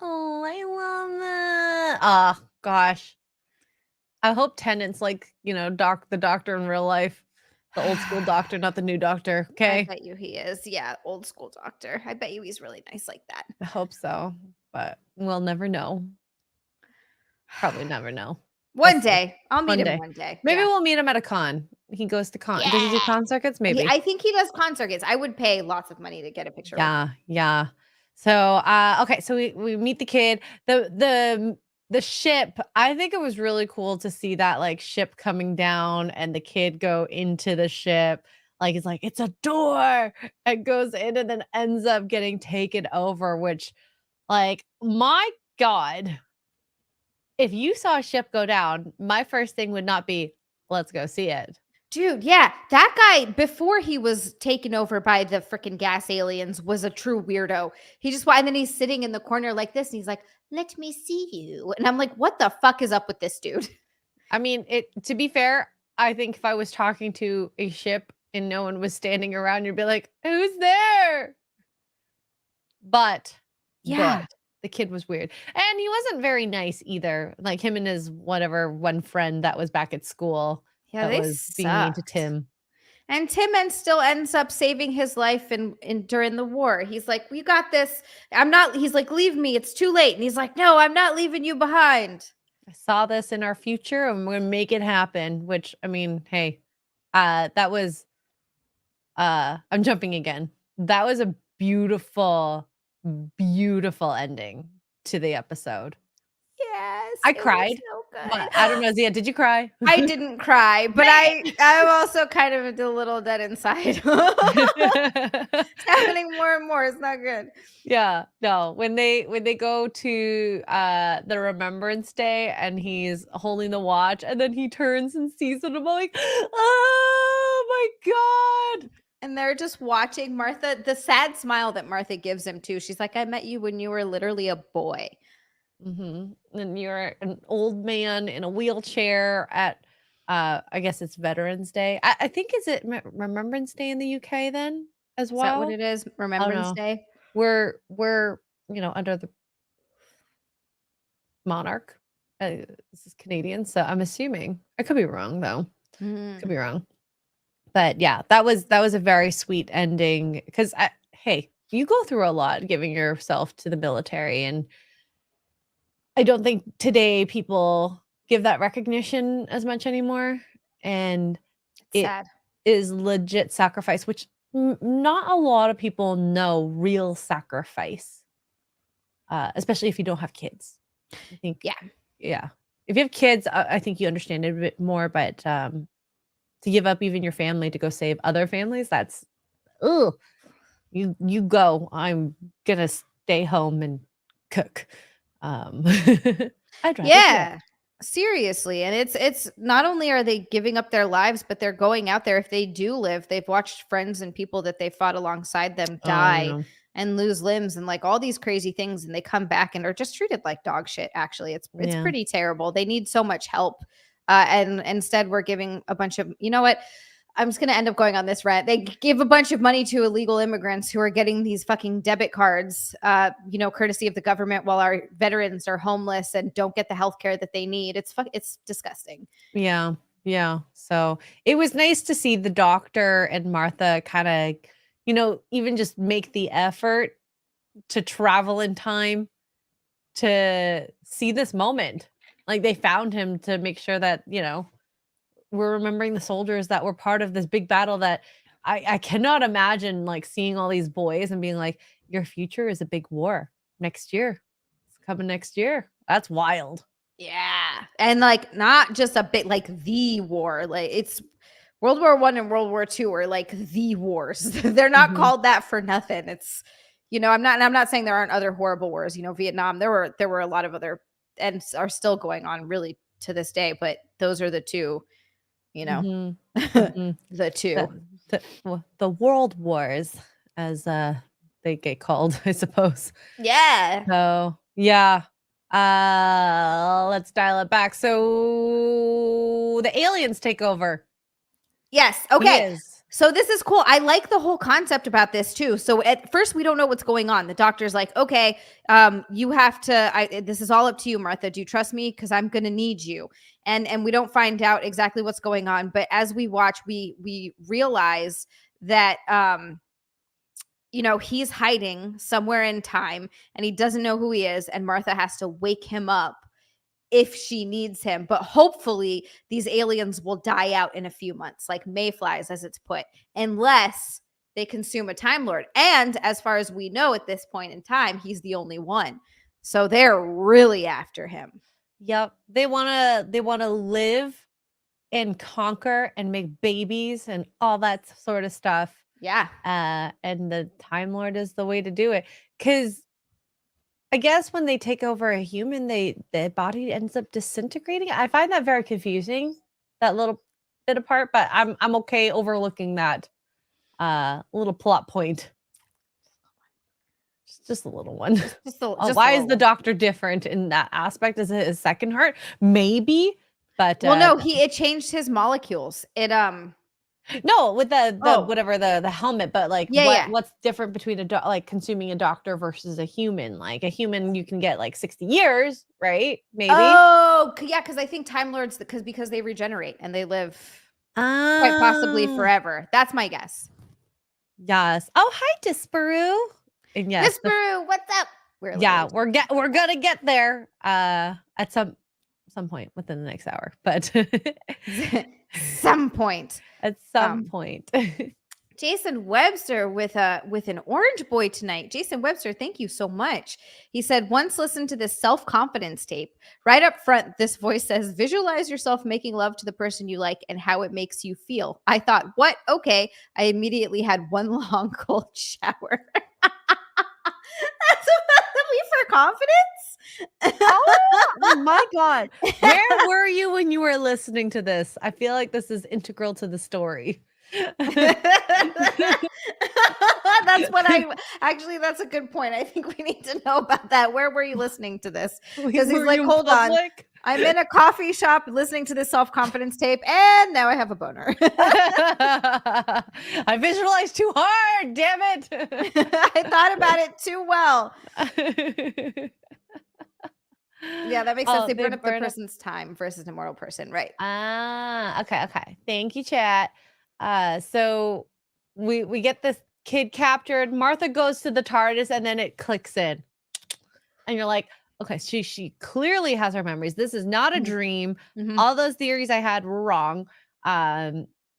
[SPEAKER 2] Oh, I love that. Oh, gosh. I hope Tennant's like, the doctor in real life. The old school doctor, not the new doctor. Okay.
[SPEAKER 1] I bet you he is. Yeah, old school doctor. I bet you he's really nice like that.
[SPEAKER 2] I hope so, but we'll never know. Probably never know.
[SPEAKER 1] One day. I'll meet him one day.
[SPEAKER 2] Maybe we'll meet him at a con. He goes to con. Yeah. Does he do con circuits? Maybe.
[SPEAKER 1] I think he does con circuits. I would pay lots of money to get a picture
[SPEAKER 2] with him. Yeah. So, okay. So we meet the kid. The ship, I think it was really cool to see that like ship coming down and the kid go into the ship. Like, it's like, it's a door, and goes in and then ends up getting taken over, which like, my God, if you saw a ship go down, my first thing would not be, let's go see it.
[SPEAKER 1] Dude, yeah. That guy, before he was taken over by the freaking gas aliens, was a true weirdo. And then he's sitting in the corner like this, and he's like, let me see you. And I'm like, what the fuck is up with this dude?
[SPEAKER 2] I mean, to be fair, I think if I was talking to a ship and no one was standing around, you'd be like, who's there? But the kid was weird. And he wasn't very nice either. Like him and his one friend that was back at school.
[SPEAKER 1] Yeah,
[SPEAKER 2] that was being mean to Tim.
[SPEAKER 1] And Tim still ends up saving his life during the war. He's like, we got this. He's like, leave me. It's too late. And he's like, no, I'm not leaving you behind.
[SPEAKER 2] I saw this in our future and we're going to make it happen, which, I mean, hey, that was, I'm jumping again. That was a beautiful, beautiful ending to the episode.
[SPEAKER 1] Yes.
[SPEAKER 2] I cried.
[SPEAKER 1] So good.
[SPEAKER 2] But I don't know, Zia, did you cry?
[SPEAKER 1] I didn't cry, but I'm also kind of a little dead inside. It's happening more and more. It's not good.
[SPEAKER 2] Yeah, no. When they go to the Remembrance Day and he's holding the watch and then he turns and sees it, I'm like, oh my God.
[SPEAKER 1] And they're just watching Martha, the sad smile that Martha gives him too. She's like, I met you when you were literally a boy.
[SPEAKER 2] Mm-hmm. And you're an old man in a wheelchair at I guess it's Veterans Day. I think, is it Remembrance Day in the UK then as well?
[SPEAKER 1] Is that what it is? Remembrance Day?
[SPEAKER 2] We're under the monarch. This is Canadian, so I'm assuming. I could be wrong though. Could be wrong. But yeah, that was a very sweet ending because hey, you go through a lot giving yourself to the military, and I don't think today people give that recognition as much anymore. And it is legit sacrifice, which not a lot of people know real sacrifice especially if you don't have kids. I think,
[SPEAKER 1] Yeah.
[SPEAKER 2] yeah. If you have kids, I think you understand it a bit more, but to give up even your family to go save other families, that's, ugh. You go. I'm gonna stay home and cook. I'd rather do that.
[SPEAKER 1] Yeah. Seriously. And it's not only are they giving up their lives, but they're going out there. If they do live, they've watched friends and people that they fought alongside them
[SPEAKER 2] Oh,
[SPEAKER 1] die
[SPEAKER 2] yeah.
[SPEAKER 1] and lose limbs and like all these crazy things, and they come back and are just treated like dog shit. Actually, it's
[SPEAKER 2] Yeah.
[SPEAKER 1] pretty terrible. They need so much help. And instead we're giving a bunch of, you know what? I'm just going to end up going on this rant. They give a bunch of money to illegal immigrants who are getting these fucking debit cards, courtesy of the government, while our veterans are homeless and don't get the health care that they need. It's disgusting.
[SPEAKER 2] Yeah. Yeah. So it was nice to see the doctor and Martha kind of, even just make the effort to travel in time to see this moment. Like they found him to make sure that, we're remembering the soldiers that were part of this big battle that I cannot imagine like seeing all these boys and being like, your future is a big war next year. It's coming next year. That's wild.
[SPEAKER 1] Yeah. And like not just a bit like the war. Like it's World War I and World War II are like the wars. They're not called that for nothing. It's I'm not saying there aren't other horrible wars. Vietnam, there were a lot of other and are still going on really to this day, but those are the two,
[SPEAKER 2] Mhm.
[SPEAKER 1] the two.
[SPEAKER 2] The world wars, as they get called, I suppose.
[SPEAKER 1] Yeah.
[SPEAKER 2] So yeah. Let's dial it back. So the aliens take over.
[SPEAKER 1] Yes.
[SPEAKER 2] He
[SPEAKER 1] Okay.
[SPEAKER 2] is.
[SPEAKER 1] So this is cool. I like the whole concept about this too. So at first we don't know what's going on. The doctor's like, okay, you have to, this is all up to you, Martha. Do you trust me? Cause I'm going to need you. And we don't find out exactly what's going on. But as we watch, we realize that, he's hiding somewhere in time and he doesn't know who he is. And Martha has to wake him up if she needs him. But hopefully these aliens will die out in a few months, like mayflies, as it's put, unless they consume a Time Lord. And as far as we know at this point in time, he's the only one. So they're really after him.
[SPEAKER 2] Yep. They wanna live and conquer and make babies and all that sort of stuff.
[SPEAKER 1] Yeah.
[SPEAKER 2] And the Time Lord is the way to do it. 'Cause I guess when they take over a human, their body ends up disintegrating. I find that very confusing, that little bit apart, but I'm okay overlooking that little plot point. Just a little one. Why is the doctor different in that aspect? Is it his second heart? Maybe, but
[SPEAKER 1] well, no, it changed his molecules. It
[SPEAKER 2] no, with the whatever the helmet, but like what's different between like consuming a doctor versus a human? Like a human, you can get like 60 years, right? Maybe.
[SPEAKER 1] Oh, yeah, because I think Time Lords because they regenerate and they live quite possibly forever. That's my guess.
[SPEAKER 2] Yes. Oh, hi, Disparu. And yes,
[SPEAKER 1] Disparu, what's up?
[SPEAKER 2] We're gonna get there at some point within the next hour, but
[SPEAKER 1] some point.
[SPEAKER 2] At some point.
[SPEAKER 1] Jason Webster with an orange boy tonight. Jason Webster, thank you so much. He said, once listened to this self-confidence tape. Right up front, this voice says, visualize yourself making love to the person you like and how it makes you feel. I thought, what? Okay. I immediately had one long cold shower. That's supposed to be for confidence?
[SPEAKER 2] Oh my God. Where were you when you were listening to this? I feel like this is integral to the story.
[SPEAKER 1] That's a good point. I think we need to know about that. Where were you listening to this? Because he's
[SPEAKER 2] Were
[SPEAKER 1] like,
[SPEAKER 2] you in
[SPEAKER 1] hold on.
[SPEAKER 2] public?
[SPEAKER 1] I'm in a coffee shop listening to this self-confidence tape, and now I have a boner.
[SPEAKER 2] I visualized too hard, damn it.
[SPEAKER 1] I thought about it too well. Yeah, that makes sense. They burn up the person's time versus an immortal person, right?
[SPEAKER 2] Okay. Thank you, chat. So we get this kid captured. Martha goes to the TARDIS, and then it clicks in, and you're like, okay, she clearly has her memories. This is not a dream. All those theories I had were wrong.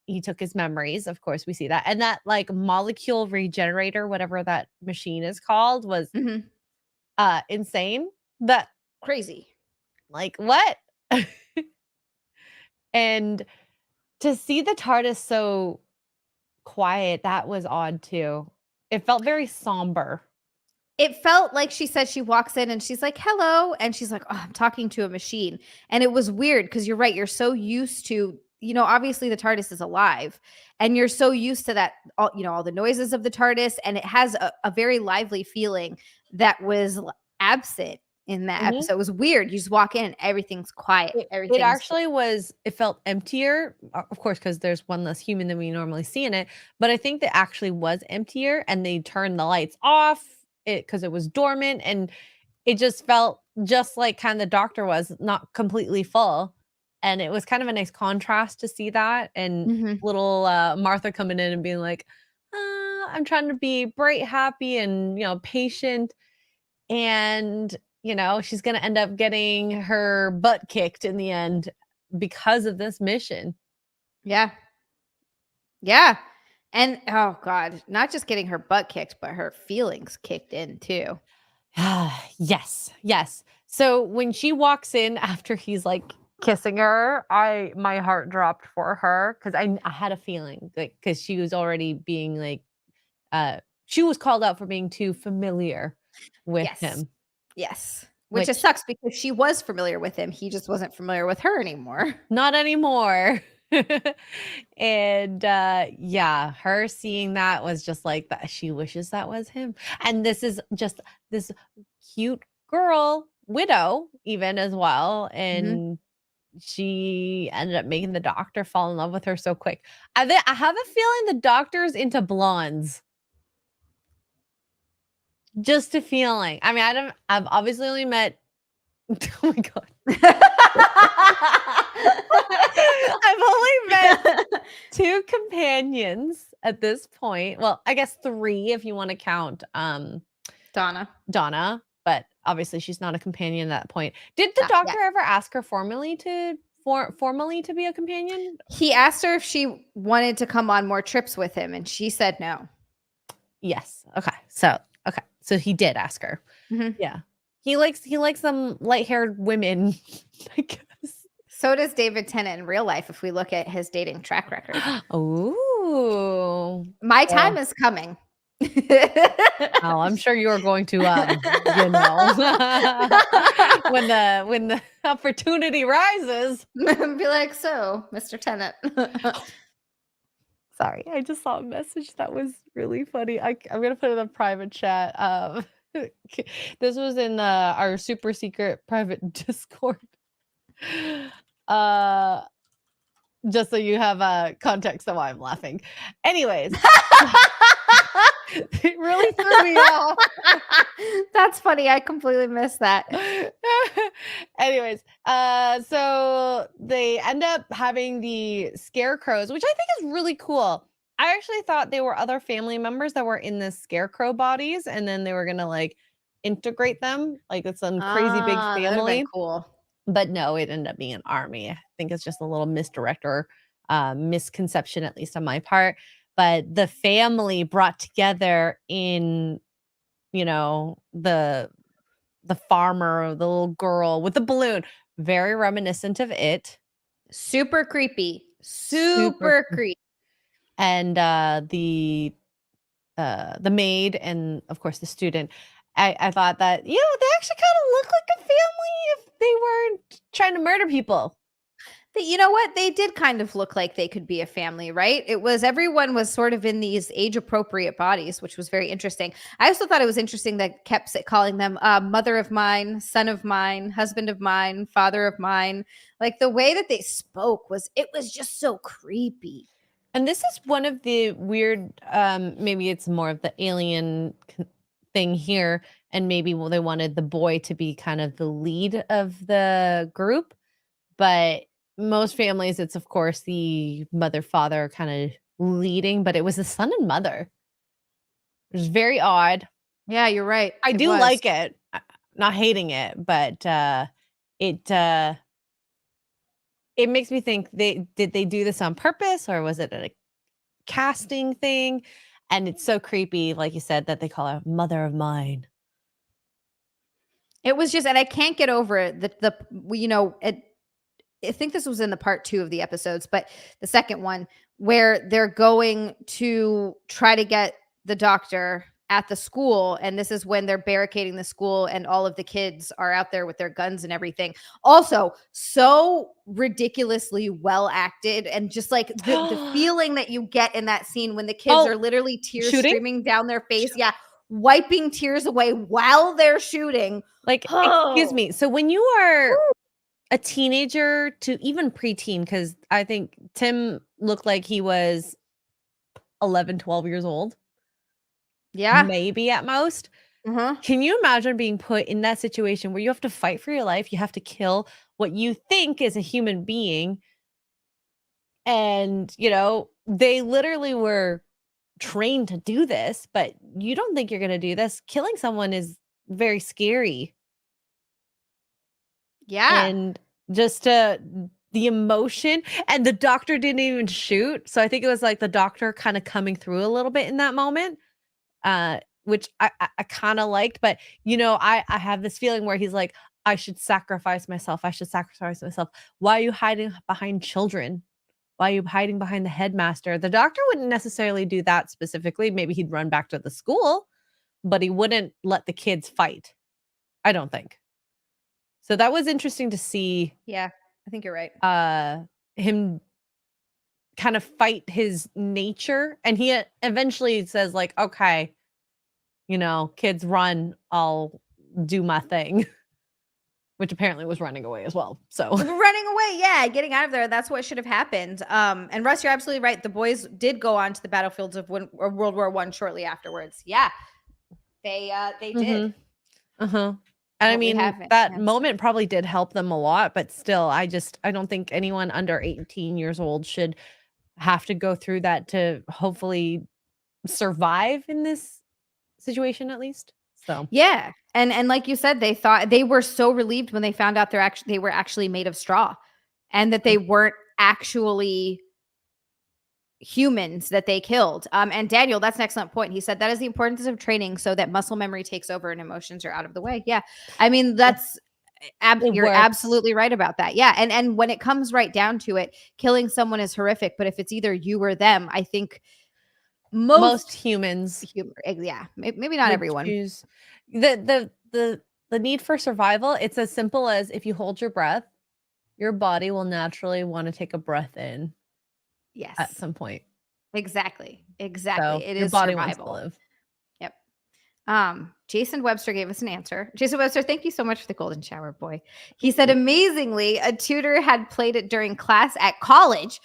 [SPEAKER 2] He took his memories. Of course, we see that, and that like molecule regenerator, whatever that machine is called, was insane. That
[SPEAKER 1] Crazy.
[SPEAKER 2] like what? And to see the TARDIS so quiet, that was odd too. It felt very somber.
[SPEAKER 1] It felt like she said she walks in and she's like, "Hello," and she's like, "Oh, I'm talking to a machine." And it was weird because you're right. You're so used to, obviously the TARDIS is alive, and you're so used to that, all the noises of the TARDIS, and it has a very lively feeling that was absent in that
[SPEAKER 2] Mhm.
[SPEAKER 1] episode. It was weird. You just walk in and everything's quiet.
[SPEAKER 2] It
[SPEAKER 1] Everything's
[SPEAKER 2] actually was it felt emptier, of course, because there's one less human than we normally see in it, but I think that actually was emptier, and they turned the lights off, because it was dormant, and it just felt just like kind the doctor was, not completely full, and it was kind of a nice contrast to see that, and
[SPEAKER 1] Mhm.
[SPEAKER 2] little, Martha coming in and being like, I'm trying to be bright, happy, and, patient," and, she's gonna end up getting her butt kicked in the end because of this mission.
[SPEAKER 1] Yeah. Yeah. And oh god, not just getting her butt kicked, but her feelings kicked in too.
[SPEAKER 2] Yes, yes. So when she walks in after he's like kissing her, my heart dropped for her because I had a feeling like because she was already being like she was called out for being too familiar with
[SPEAKER 1] Yes.
[SPEAKER 2] him,
[SPEAKER 1] Yes. Which just
[SPEAKER 2] which
[SPEAKER 1] sucks because she was familiar with him. He just wasn't familiar with her anymore.
[SPEAKER 2] not anymore. And yeah, her seeing that was just like that. She wishes that was him. And this is just this cute girl, widow, even as well.
[SPEAKER 1] Mhm.
[SPEAKER 2] And she ended up making the doctor fall in love with her so quick. I have a feeling the doctor's into blondes. Just a feeling. I mean, I've obviously only met oh my god. I've only met 2 companions at this point. Well, I guess 3 if you wanna count,
[SPEAKER 1] Donna.
[SPEAKER 2] Donna, but obviously she's not a companion at that point. Did the
[SPEAKER 1] Not yet.
[SPEAKER 2] doctor ever ask her formally to be a companion?
[SPEAKER 1] He asked her if she wanted to come on more trips with him, and she said no.
[SPEAKER 2] Yes. Okay. So he did ask her.
[SPEAKER 1] Mhm.
[SPEAKER 2] Yeah. He likes some light-haired women, I guess.
[SPEAKER 1] So does David Tennant in real life if we look at his dating track record.
[SPEAKER 2] Ooh.
[SPEAKER 1] My time
[SPEAKER 2] Well
[SPEAKER 1] is coming.
[SPEAKER 2] Oh, I'm sure you're going to, when the opportunity rises.
[SPEAKER 1] Be like, "So, Mr. Tennant."
[SPEAKER 2] Sorry, I just saw a message that was really funny. I'm gonna put it in a private chat. This was in our super secret private Discord. Uh, just so you have context of why I'm laughing. Anyways, it really threw me off.
[SPEAKER 1] That's funny. I completely missed that.
[SPEAKER 2] Anyways, so they end up having the scarecrows, which I think is really cool. I actually thought they were other family members that were in the scarecrow bodies, and then they were gonna like integrate them, like it's some crazy big
[SPEAKER 1] Ah, that would've been
[SPEAKER 2] family.
[SPEAKER 1] cool.
[SPEAKER 2] But no, it ended up being an army. I think it's just a little misdirect or misconception, at least on my part. But the family brought together in, the farmer, the little girl with the balloon, very reminiscent of it.
[SPEAKER 1] Super creepy.
[SPEAKER 2] Super
[SPEAKER 1] Super
[SPEAKER 2] creepy.
[SPEAKER 1] creepy.
[SPEAKER 2] And the maid and of course the student. I thought that, they actually kind of look like a family if they weren't trying to murder people.
[SPEAKER 1] You know what? They did kind of look like they could be a family, right? Everyone was sort of in these age appropriate bodies, which was very interesting. I also thought it was interesting that kept calling them mother of mine, son of mine, husband of mine, father of mine. Like the way that they spoke it was just so creepy.
[SPEAKER 2] And this is one of the weird, maybe it's more of the alien thing here, and maybe they wanted the boy to be kind of the lead of the group, but most families, it's of course the mother, father kind of leading, but it was the son and mother. It was very odd.
[SPEAKER 1] Yeah, you're right.
[SPEAKER 2] I
[SPEAKER 1] It
[SPEAKER 2] do
[SPEAKER 1] was.
[SPEAKER 2] like it, not hating it, but it it makes me think did they do this on purpose or was it a casting thing? And it's so creepy, like you said, that they call her mother of mine.
[SPEAKER 1] It was just, and I can't get over it. I think this was in the part 2 of the episodes, but the second one where they're going to try to get the doctor at the school, and this is when they're barricading the school and all of the kids are out there with their guns and everything. Also, so ridiculously well acted, and just like the feeling that you get in that scene when the kids are literally tears
[SPEAKER 2] shooting?
[SPEAKER 1] streaming down their face. Yeah, wiping tears away while they're shooting.
[SPEAKER 2] Like, excuse me. So when you are a teenager to even preteen, because I think Tim looked like he was 11, 12 years old.
[SPEAKER 1] Yeah.
[SPEAKER 2] Maybe at most.
[SPEAKER 1] Uh-huh.
[SPEAKER 2] Can you imagine being put in that situation where you have to fight for your life? You have to kill what you think is a human being. And, they literally were trained to do this, but you don't think you're going to do this. Killing someone is very scary.
[SPEAKER 1] Yeah.
[SPEAKER 2] And just the emotion, and the doctor didn't even shoot. So I think it was like the doctor kind of coming through a little bit in that moment, which I kind of liked. But, I have this feeling where he's like, I should sacrifice myself. I should sacrifice myself. Why are you hiding behind children? Why are you hiding behind the headmaster? The doctor wouldn't necessarily do that specifically. Maybe he'd run back to the school, but he wouldn't let the kids fight. I don't think. So that was interesting to see.
[SPEAKER 1] Yeah, I think you're right.
[SPEAKER 2] Him kind of fight his nature. And he eventually says like, okay, kids run, I'll do my thing. Which apparently was running away as well. So
[SPEAKER 1] running away, yeah, getting out of there. That's what should have happened. And Russ, you're absolutely right. The boys did go on to the battlefields of World War I shortly afterwards. Yeah, they did.
[SPEAKER 2] And I mean, that moment probably did help them a lot, but still, I don't think anyone under 18 years old should have to go through that to hopefully survive in this situation, at least. So
[SPEAKER 1] yeah, and like you said, they were so relieved when they found out they were actually made of straw, and that they weren't actually humans that they killed. And Daniel, that's an excellent point. He said that is the importance of training so that muscle memory takes over and emotions are out of the way. Yeah, I mean you're absolutely right about that. Yeah, and when it comes right down to it, killing someone is horrific, but if it's either you or them, I think most
[SPEAKER 2] humans,
[SPEAKER 1] yeah, maybe not everyone.
[SPEAKER 2] The need for survival. It's as simple as if you hold your breath, your body will naturally want to take a breath in.
[SPEAKER 1] Yes,
[SPEAKER 2] at some point.
[SPEAKER 1] Exactly. So it
[SPEAKER 2] your
[SPEAKER 1] is
[SPEAKER 2] body
[SPEAKER 1] survival.
[SPEAKER 2] Wants to live.
[SPEAKER 1] Yep. Jason Webster gave us an answer. Jason Webster, thank you so much for the golden shower, boy. He said, amazingly, a tutor had played it during class at college.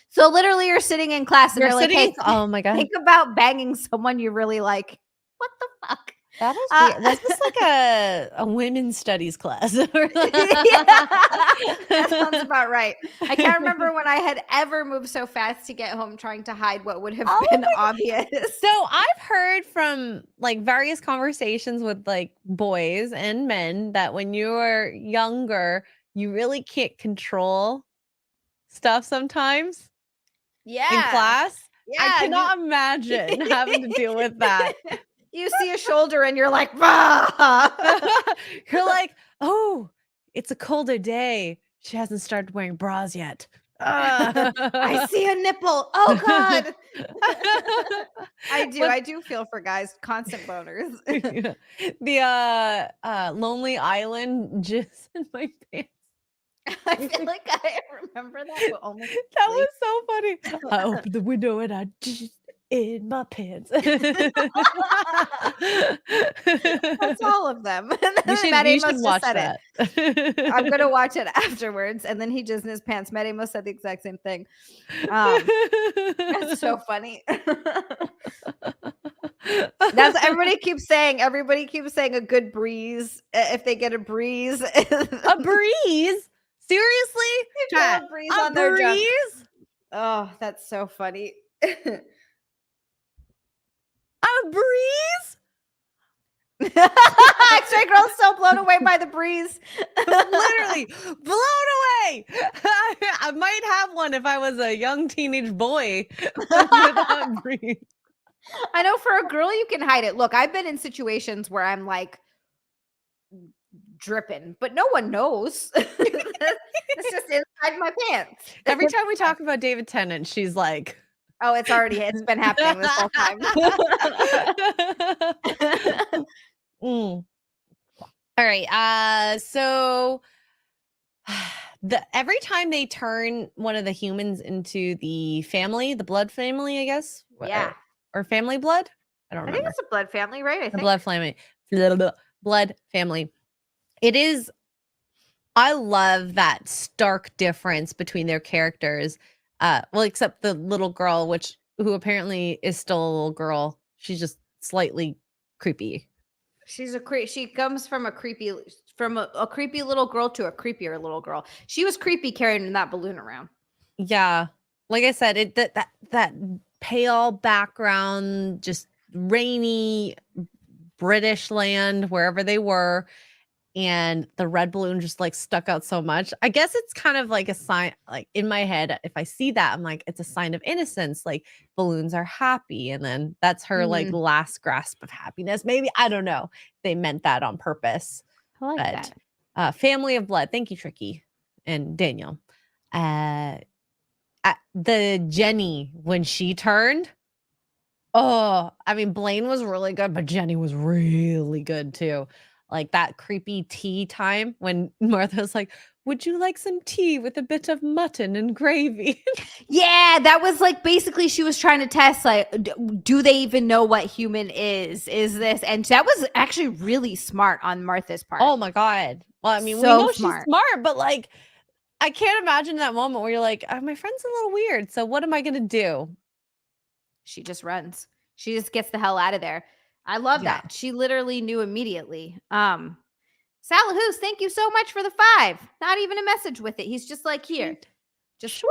[SPEAKER 1] So literally you're sitting in class and they're like, hey,
[SPEAKER 2] oh my God,
[SPEAKER 1] think about banging someone you really like. What the fuck?
[SPEAKER 2] That is weird. Was this like a women's studies class?
[SPEAKER 1] Yeah, that sounds about right. I can't remember when I had ever moved so fast to get home trying to hide what would have been obvious.
[SPEAKER 2] So I've heard from like various conversations with like boys and men that when you are younger, you really can't control stuff sometimes.
[SPEAKER 1] Yeah.
[SPEAKER 2] In class.
[SPEAKER 1] Yeah.
[SPEAKER 2] I cannot imagine having to deal with that.
[SPEAKER 1] You see a shoulder and you're like, bah!
[SPEAKER 2] You're like, oh, it's a colder day. She hasn't started wearing bras yet.
[SPEAKER 1] I see a nipple. Oh God. I do feel for guys. Constant boners.
[SPEAKER 2] The Lonely Island jizz in my pants.
[SPEAKER 1] I feel like I remember that, but only
[SPEAKER 2] that was so funny. I opened the window and I just in my pants. That's
[SPEAKER 1] all of them.
[SPEAKER 2] You should watch that.
[SPEAKER 1] I'm gonna watch it afterwards. And then he jizzed in his pants. Matt Amos said the exact same thing. That's so funny. That's everybody keeps saying a good breeze. If they get a breeze.
[SPEAKER 2] A breeze? Seriously?
[SPEAKER 1] A breeze on their breeze? Oh, that's so funny.
[SPEAKER 2] A breeze?
[SPEAKER 1] X-Ray Girl's so blown away by the breeze.
[SPEAKER 2] Literally blown away. I might have one if I was a young teenage boy. Breeze.
[SPEAKER 1] I know for a girl you can hide it. Look, I've been in situations where I'm like, dripping, but no one knows. It's just inside my pants.
[SPEAKER 2] Every time we talk about David Tennant, she's like,
[SPEAKER 1] Oh, it's been happening this whole time.
[SPEAKER 2] All right. So every time they turn one of the humans into the family, the blood family, I guess.
[SPEAKER 1] Yeah.
[SPEAKER 2] Or family blood? I don't
[SPEAKER 1] I
[SPEAKER 2] remember.
[SPEAKER 1] think it's a blood family, right? I
[SPEAKER 2] The
[SPEAKER 1] think.
[SPEAKER 2] blood family. Blood family. It is. I love that stark difference between their characters. Well, except the little girl, who apparently is still a little girl. She's just slightly creepy.
[SPEAKER 1] She's she comes from a creepy little girl to a creepier little girl. She was creepy carrying that balloon around.
[SPEAKER 2] Yeah. Like I said, that pale background, just rainy British land, wherever they were. And the red balloon just like stuck out so much. I guess it's kind of like a sign, like in my head, if I see that, I'm like, it's a sign of innocence. Like balloons are happy. And then that's her like last grasp of happiness. Maybe, I don't know. They meant that on purpose.
[SPEAKER 1] I like
[SPEAKER 2] that. Family of blood. Thank you, Tricky and Daniel. The Jenny, when she turned, I mean, Blaine was really good, but Jenny was really good too. Like that creepy tea time when Martha's like, would you like some tea with a bit of mutton and gravy?
[SPEAKER 1] Yeah, that was like basically she was trying to test like, do they even know what human is this? And that was actually really smart on Martha's part.
[SPEAKER 2] Oh my God. Well, I mean, we
[SPEAKER 1] So
[SPEAKER 2] know
[SPEAKER 1] smart.
[SPEAKER 2] she's smart, but like, I can't imagine that moment where you're like, my friend's a little weird. So what am I going to do?
[SPEAKER 1] She just runs. She just gets the hell out of there. I love that. She literally knew immediately. Salahoos, thank you so much for the 5. Not even a message with it. He's just like, here. Just sweet.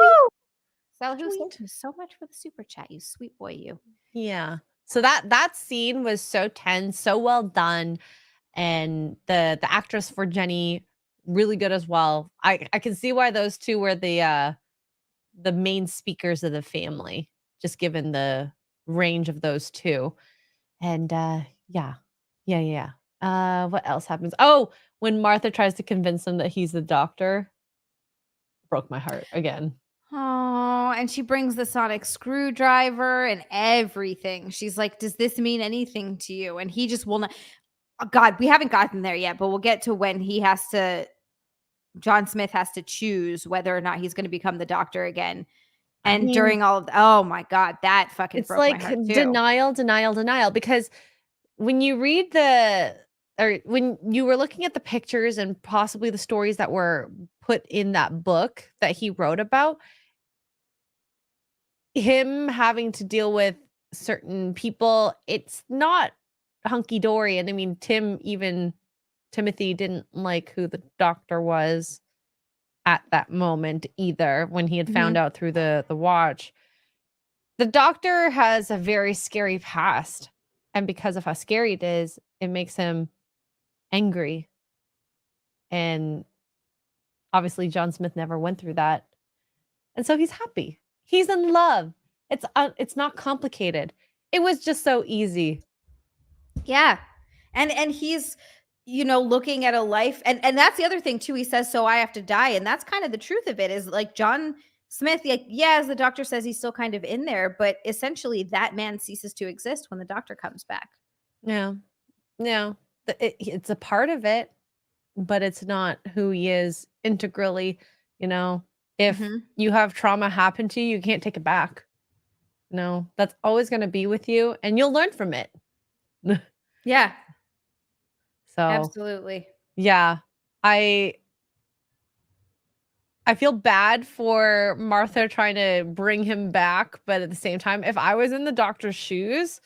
[SPEAKER 1] Salahoos, thank you so much for the super chat. You sweet boy, you.
[SPEAKER 2] Yeah. So that scene was so tense, so well done. And the actress for Jenny, really good as well. I can see why those two were the main speakers of the family, just given the range of those two. And yeah. What else happens? Oh, when Martha tries to convince him that he's the doctor, broke my heart again.
[SPEAKER 1] Oh, and she brings the sonic screwdriver and everything. She's like, does this mean anything to you? And he just will not. Oh, God, we haven't gotten there yet, but we'll get to when John Smith has to choose whether or not he's going to become the doctor again. And during all of oh my God, that fucking broke my heart too.
[SPEAKER 2] Denial. Because when you read when you were looking at the pictures and possibly the stories that were put in that book that he wrote about, him having to deal with certain people, it's not hunky-dory. And I mean, Timothy didn't like who the doctor was at that moment either, when he had found out through the watch. The doctor has a very scary past. And because of how scary it is, it makes him angry. And obviously John Smith never went through that. And so he's happy. He's in love. It's not complicated. It was just so easy.
[SPEAKER 1] Yeah. And he's, looking at a life. And that's the other thing too. He says, so I have to die. And that's kind of the truth of it, is like John Smith, like, yeah, as the doctor says, he's still kind of in there, but essentially that man ceases to exist when the doctor comes back.
[SPEAKER 2] Yeah. No, it's a part of it, but it's not who he is integrally. If you have trauma happen to you, you can't take it back. No, that's always going to be with you, and you'll learn from it.
[SPEAKER 1] Yeah.
[SPEAKER 2] So
[SPEAKER 1] absolutely.
[SPEAKER 2] Yeah. I feel bad for Martha trying to bring him back, but at the same time, if I was in the doctor's shoes,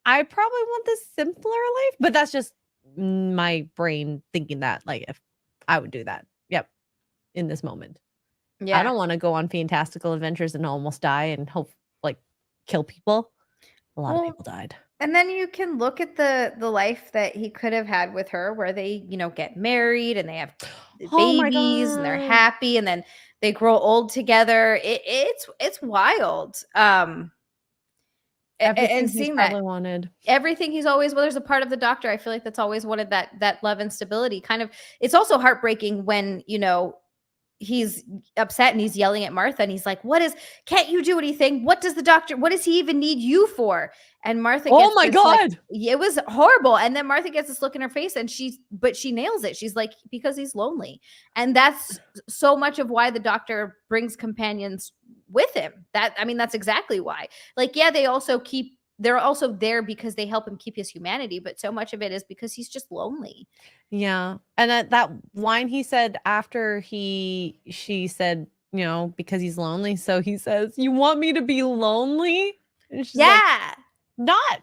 [SPEAKER 2] I probably want the simpler life. But that's just my brain thinking that, like, if I would do that. Yep. In this moment. Yeah. I don't want to go on fantastical adventures and almost die and kill people. A lot of people died.
[SPEAKER 1] And then you can look at the life that he could have had with her, where they, get married and they have babies and they're happy, and then they grow old together. It's wild.
[SPEAKER 2] Everything
[SPEAKER 1] and
[SPEAKER 2] he's
[SPEAKER 1] seeing that
[SPEAKER 2] probably wanted.
[SPEAKER 1] everything he's always, well, there's a part of the doctor I feel like that's always wanted that love and stability. Kind of, it's also heartbreaking when, you know, he's upset and he's yelling at Martha and he's like, can't you do anything? What does he even need you for? And Martha
[SPEAKER 2] Oh
[SPEAKER 1] gets
[SPEAKER 2] my
[SPEAKER 1] this, like,
[SPEAKER 2] God.
[SPEAKER 1] it was horrible. And then Martha gets this look in her face and but she nails it. She's like, because he's lonely. And that's so much of why the doctor brings companions with him. That's exactly why. Like, yeah, they're also there because they help him keep his humanity, but so much of it is because he's just lonely.
[SPEAKER 2] Yeah. And that line he said after she said, you know, because he's lonely. So he says, "You want me to be lonely?" And she's like,
[SPEAKER 1] Yeah.
[SPEAKER 2] "Not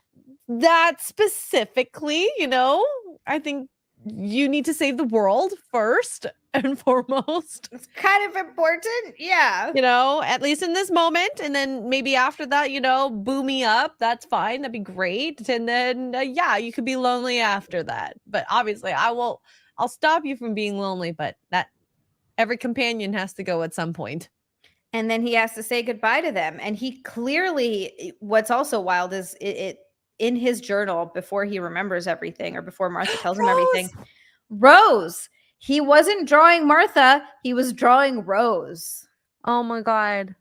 [SPEAKER 2] that specifically, you know. I think you need to save the world first and foremost."
[SPEAKER 1] It's kind of important. Yeah.
[SPEAKER 2] You know, at least in this moment. And then maybe after that, you know, boo me up. That's fine. That'd be great. And then, yeah, you could be lonely after that. But obviously, I'll stop you from being lonely. But that every companion has to go at some point.
[SPEAKER 1] And then he has to say goodbye to them. And he clearly, what's also wild is it in his journal before he remembers everything or before Martha tells him everything. Rose. He wasn't drawing Martha. He was drawing Rose.
[SPEAKER 2] Oh my God.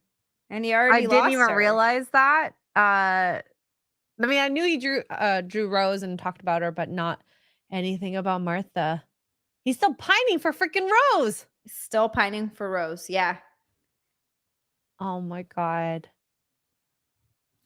[SPEAKER 1] And he already
[SPEAKER 2] I didn't
[SPEAKER 1] lost
[SPEAKER 2] even
[SPEAKER 1] her.
[SPEAKER 2] realize that. I mean, I knew he drew Rose and talked about her, but not anything about Martha. He's still pining for freaking Rose.
[SPEAKER 1] Still pining for Rose. Yeah.
[SPEAKER 2] Oh my God.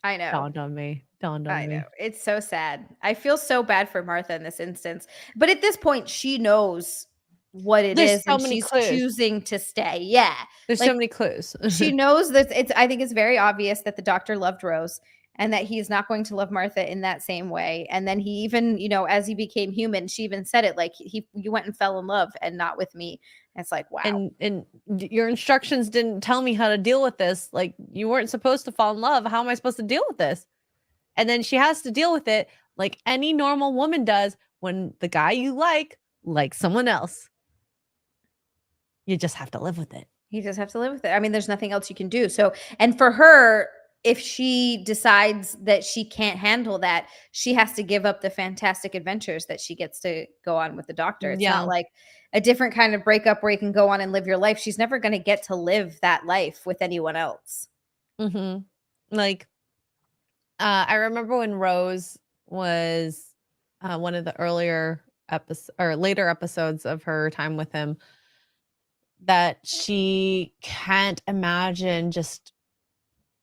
[SPEAKER 1] I know.
[SPEAKER 2] Dawned on me.
[SPEAKER 1] I know. It's so sad. I feel so bad for Martha in this instance. But at this point, she knows what it
[SPEAKER 2] There's
[SPEAKER 1] is
[SPEAKER 2] so
[SPEAKER 1] and
[SPEAKER 2] many
[SPEAKER 1] she's
[SPEAKER 2] clues.
[SPEAKER 1] choosing to stay. Yeah.
[SPEAKER 2] There's
[SPEAKER 1] Like,
[SPEAKER 2] so many clues.
[SPEAKER 1] she knows that I think it's very obvious that the doctor loved Rose and that he's not going to love Martha in that same way. And then he even, you know, as he became human, she even said it, like, you went and fell in love and not with me. And it's like, wow.
[SPEAKER 2] And your instructions didn't tell me how to deal with this. Like, you weren't supposed to fall in love. How am I supposed to deal with this? And then she has to deal with it like any normal woman does when the guy you like someone else. You just have to live with it.
[SPEAKER 1] You just have to live with it. I mean, there's nothing else you can do. So, and for her, if she decides that she can't handle that, she has to give up the fantastic adventures that she gets to go on with the doctor. It's not like a different kind of breakup where you can go on and live your life. She's never going to get to live that life with anyone else.
[SPEAKER 2] Like, I remember when Rose was one of the earlier episodes or later episodes of her time with him, that she can't imagine just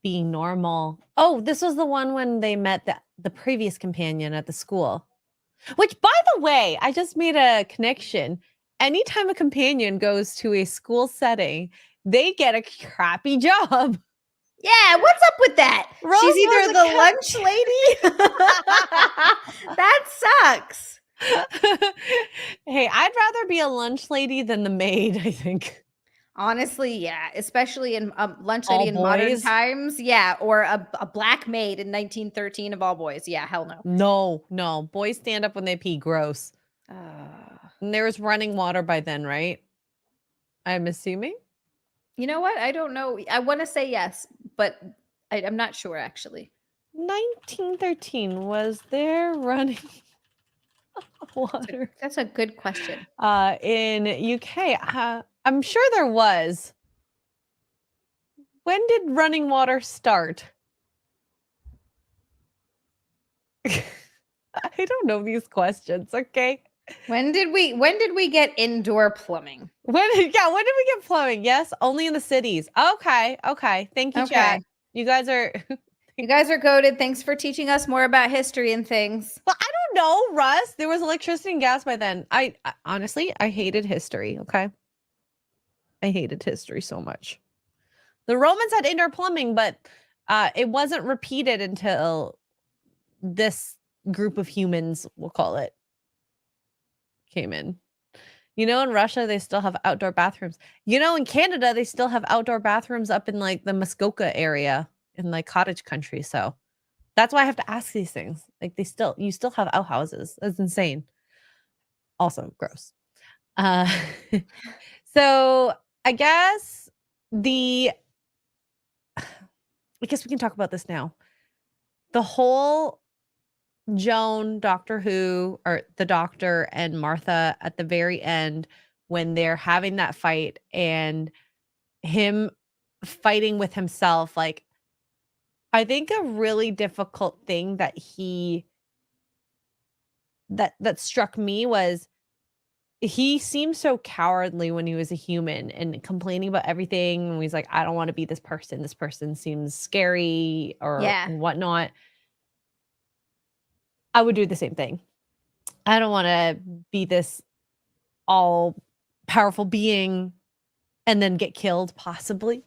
[SPEAKER 2] being normal. Oh, this was the one when they met the previous companion at the school. Which, by the way, I just made a connection. Anytime a companion goes to a school setting, they get a crappy job.
[SPEAKER 1] Yeah, what's up with that?
[SPEAKER 2] Rose
[SPEAKER 1] She's either
[SPEAKER 2] was a
[SPEAKER 1] the lunch lady. That sucks.
[SPEAKER 2] Hey, I'd rather be a lunch lady than the maid, I think.
[SPEAKER 1] Honestly, yeah, especially in lunch
[SPEAKER 2] All
[SPEAKER 1] lady in modern
[SPEAKER 2] boys?
[SPEAKER 1] times. Yeah, or a black maid in 1913 of all boys. Yeah, hell no.
[SPEAKER 2] No. Boys stand up when they pee. Gross. And there was running water by then, right? I'm assuming.
[SPEAKER 1] You know what? I don't know. I want to say yes, but I'm not sure actually.
[SPEAKER 2] 1913, was there running water?
[SPEAKER 1] That's a good question.
[SPEAKER 2] In UK, I'm sure there was. When did running water start? I don't know these questions, okay?
[SPEAKER 1] When did we get indoor plumbing?
[SPEAKER 2] When did we get plumbing? Yes, only in the cities. Okay. Thank you, chat. You guys are
[SPEAKER 1] goated. Thanks for teaching us more about history and things.
[SPEAKER 2] Well, I don't know, Russ. There was electricity and gas by then. I honestly, I hated history, okay? I hated history so much. The Romans had indoor plumbing, but it wasn't repeated until this group of humans, we'll call it, came in. You know, in Russia, they still have outdoor bathrooms. You know, in Canada, they still have outdoor bathrooms up in like the Muskoka area in like cottage country. So that's why I have to ask these things. Like you still have outhouses. That's insane. Also gross. So I guess we can talk about this now. the whole Joan, Doctor Who, or the Doctor and Martha at the very end when they're having that fight and him fighting with himself, like, I think a really difficult thing that that struck me was he seemed so cowardly when he was a human and complaining about everything, and he's like, "I don't wanna be this person. This person seems scary," or
[SPEAKER 1] Yeah.
[SPEAKER 2] whatnot. I would do the same thing. I don't wanna be this all-powerful being and then get killed, possibly,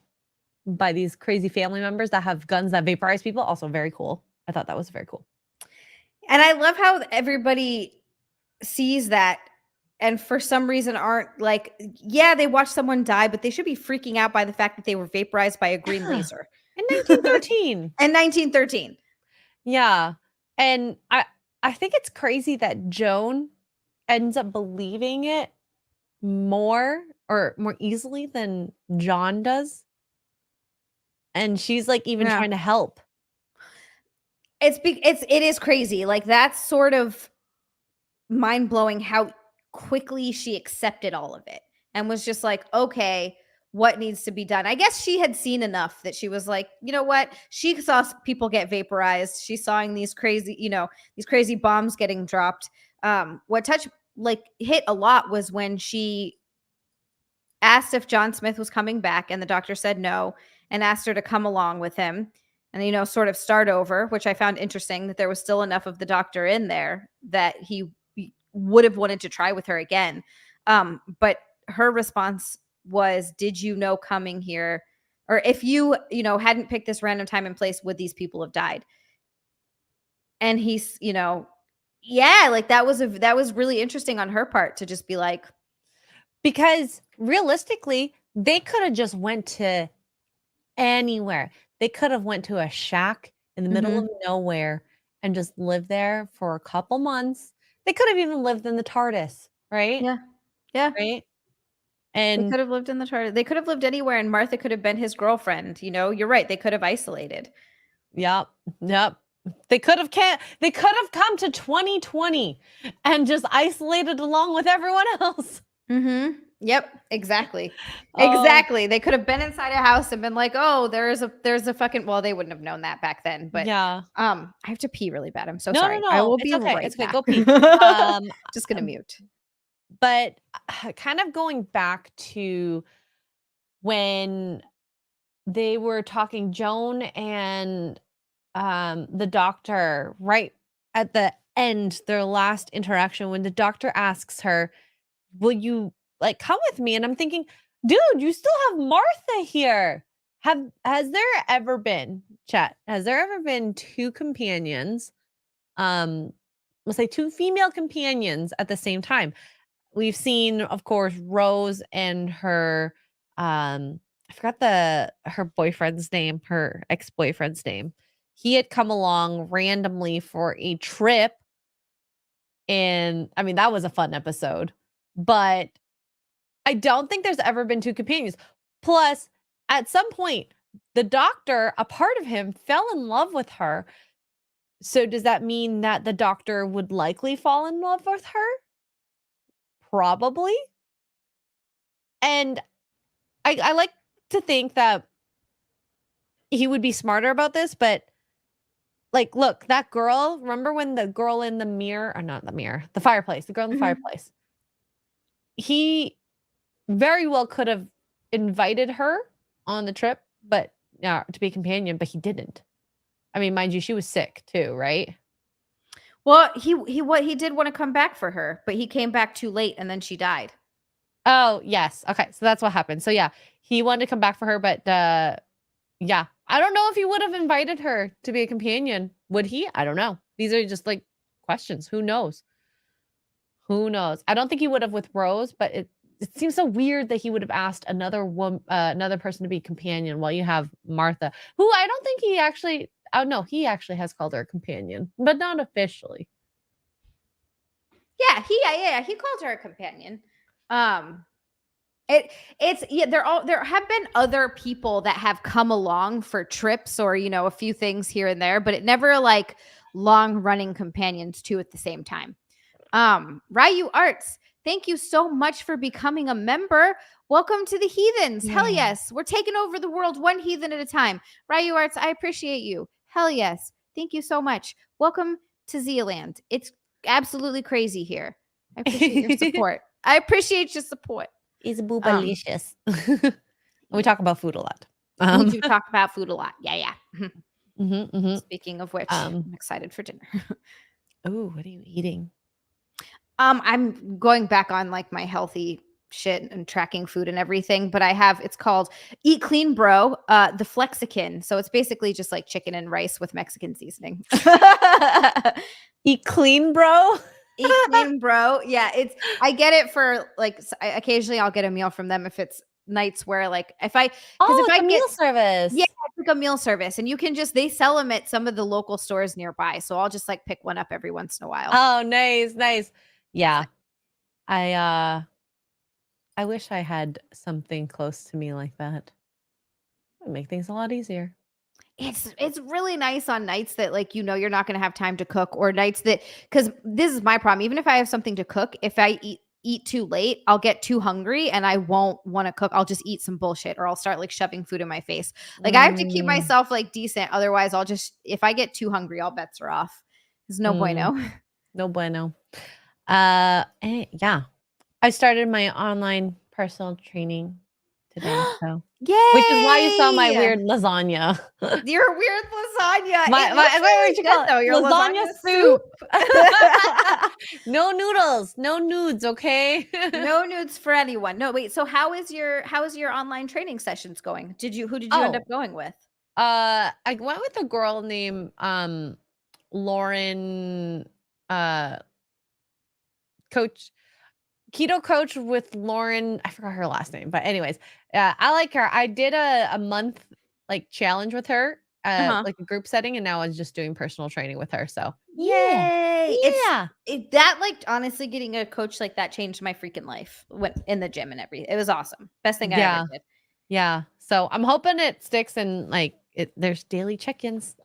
[SPEAKER 2] by these crazy family members that have guns that vaporize people. Also very cool. I thought that was very cool.
[SPEAKER 1] And I love how everybody sees that and for some reason aren't like, yeah, they watch someone die, but they should be freaking out by the fact that they were vaporized by a green
[SPEAKER 2] Yeah.
[SPEAKER 1] laser.
[SPEAKER 2] In 1913.
[SPEAKER 1] In 1913.
[SPEAKER 2] Yeah, and I think it's crazy that Joan ends up believing it more easily than John does, and she's, like, even
[SPEAKER 1] Yeah.
[SPEAKER 2] trying to help.
[SPEAKER 1] It is crazy. Like that's sort of mind-blowing how quickly she accepted all of it and was just like, "Okay, what needs to be done?" I guess she had seen enough that she was like, "You know what?" She saw people get vaporized. She's sawing these crazy, these crazy bombs getting dropped. What hit a lot was when she asked if John Smith was coming back and the doctor said no and asked her to come along with him and sort of start over, which I found interesting that there was still enough of the doctor in there that he would have wanted to try with her again. But her response was, "Did you know coming here, or if hadn't picked this random time and place, would these people have died?" And he's, yeah, like that was really interesting on her part to just be like,
[SPEAKER 2] Because realistically, they coulda just went to anywhere. They could've went to a shack in the middle
[SPEAKER 1] mhm,
[SPEAKER 2] of nowhere and just lived there for a couple months. They could've even lived in the TARDIS, right?
[SPEAKER 1] yeah, yeah.
[SPEAKER 2] Right?
[SPEAKER 1] They
[SPEAKER 2] And
[SPEAKER 1] could have lived in the chart. They could have lived anywhere, and Martha could have been his girlfriend. You're right. They could have isolated.
[SPEAKER 2] yep, yep. They could have come to 2020 and just isolated along with everyone else.
[SPEAKER 1] Mhm. Yep, exactly.
[SPEAKER 2] Oh,
[SPEAKER 1] Exactly. They could have been inside a house and been like, "Oh, there's a fucking," well, they wouldn't have known that back then, but,
[SPEAKER 2] yeah.
[SPEAKER 1] I have to pee really bad. I'm so
[SPEAKER 2] No, no,
[SPEAKER 1] sorry. I
[SPEAKER 2] no.
[SPEAKER 1] will
[SPEAKER 2] It's
[SPEAKER 1] be
[SPEAKER 2] okay.
[SPEAKER 1] right
[SPEAKER 2] It's okay.
[SPEAKER 1] back.
[SPEAKER 2] Go pee. Um,
[SPEAKER 1] Just gonna
[SPEAKER 2] um,
[SPEAKER 1] mute.
[SPEAKER 2] but kind of going back to when they were talking, Joan and the doctor, right at the end, their last interaction, when the doctor asks her, "Will you, like, come with me?" And I'm thinking, "Dude, you still have Martha here." Has there ever been, chat, has there ever been 2 companions, um, let's say 2 female companions at the same time? We've seen, of course, Rose and her, I forgot her boyfriend's name, her ex-boyfriend's name. He had come along randomly for a trip, and I mean, that was a fun episode, but I don't think there's ever been 2 companions. Plus, at some point, the doctor, a part of him, fell in love with her. So does that mean that the doctor would likely fall in love with her? Probably. And I like to think that he would be smarter about this, but, like, look, that girl, remember when the girl in the mirror, or not the mirror, the fireplace, the girl in the
[SPEAKER 1] Mhm.
[SPEAKER 2] fireplace, he very well could have invited her on the trip, but yeah, to be a companion, but he didn't. I mean, mind you, she was sick too, right?
[SPEAKER 1] Well, he did wanna come back for her, but he came back too late, and then she died.
[SPEAKER 2] Oh, yes. Okay, so that's what happened. So yeah, he wanted to come back for her, but yeah. I don't know if he would have invited her to be a companion. Would he? I don't know. These are just like questions. Who knows? Who knows? I don't think he would have with Rose, but it seems so weird that he would have asked another person to be companion while you have Martha, who I don't think he actually. Oh no, he actually has called her a companion, but not officially.
[SPEAKER 1] Yeah, he called her a companion. Um, There have been other people that have come along for trips or a few things here and there, but it never like long running companions too at the same time. Ryu Arts, thank you so much for becoming a member. Welcome to the Heathens. Hell
[SPEAKER 2] Yeah.
[SPEAKER 1] yes. We're taking over the world one heathen at a time. Ryu Arts, I appreciate you. Hell yes. Thank you so much. Welcome to XiaLand. It's absolutely crazy here. I appreciate your support. I appreciate your support.
[SPEAKER 2] It's boobalicious. We talk about food a lot.
[SPEAKER 1] We do talk about food a lot. Yeah. Speaking of which, I'm excited for dinner.
[SPEAKER 2] Oh, what are you eating?
[SPEAKER 1] I'm going back on like my healthy shit and tracking food and everything, but it's called Eat Clean Bro, the Flexican. So it's basically just like chicken and rice with Mexican seasoning.
[SPEAKER 2] Eat Clean Bro?
[SPEAKER 1] Eat Clean Bro. Yeah, I get it for like occasionally I'll get a meal from them if it's nights where like if I
[SPEAKER 2] get meal service.
[SPEAKER 1] Yeah, it's like a meal service, and they sell them at some of the local stores nearby. So I'll just like pick one up every once in a while.
[SPEAKER 2] Oh, nice. Yeah. I wish I had something close to me like that. It would make things a lot easier.
[SPEAKER 1] It's really nice on nights that like you're not going to have time to cook, or nights that, because this is my problem. Even if I have something to cook, if I eat too late, I'll get too hungry and I won't want to cook. I'll just eat some bullshit, or I'll start like shoving food in my face. Like I have to keep myself like decent. Otherwise, if I get too hungry, all bets are off. There's no bueno.
[SPEAKER 2] No bueno. Yeah. I started my online personal training today. So
[SPEAKER 1] yay!
[SPEAKER 2] Which is why you saw my weird lasagna.
[SPEAKER 1] Your weird lasagna.
[SPEAKER 2] What you call it?
[SPEAKER 1] Your
[SPEAKER 2] lasagna soup. No noodles, no nudes, okay?
[SPEAKER 1] No nudes for anyone. No, wait. So how is your online training sessions going? Who did you end up going with?
[SPEAKER 2] I went with a girl named Lauren, keto coach with Lauren. I forgot her last name, but anyways, I like her. I did a month like challenge with her, like a group setting, and now I was just doing personal training with her. So
[SPEAKER 1] yay! That like honestly, getting a coach like that changed my freaking life. Went in the gym and everything. It was awesome. Best thing I ever did.
[SPEAKER 2] Yeah. So I'm hoping it sticks, and like there's daily check-ins.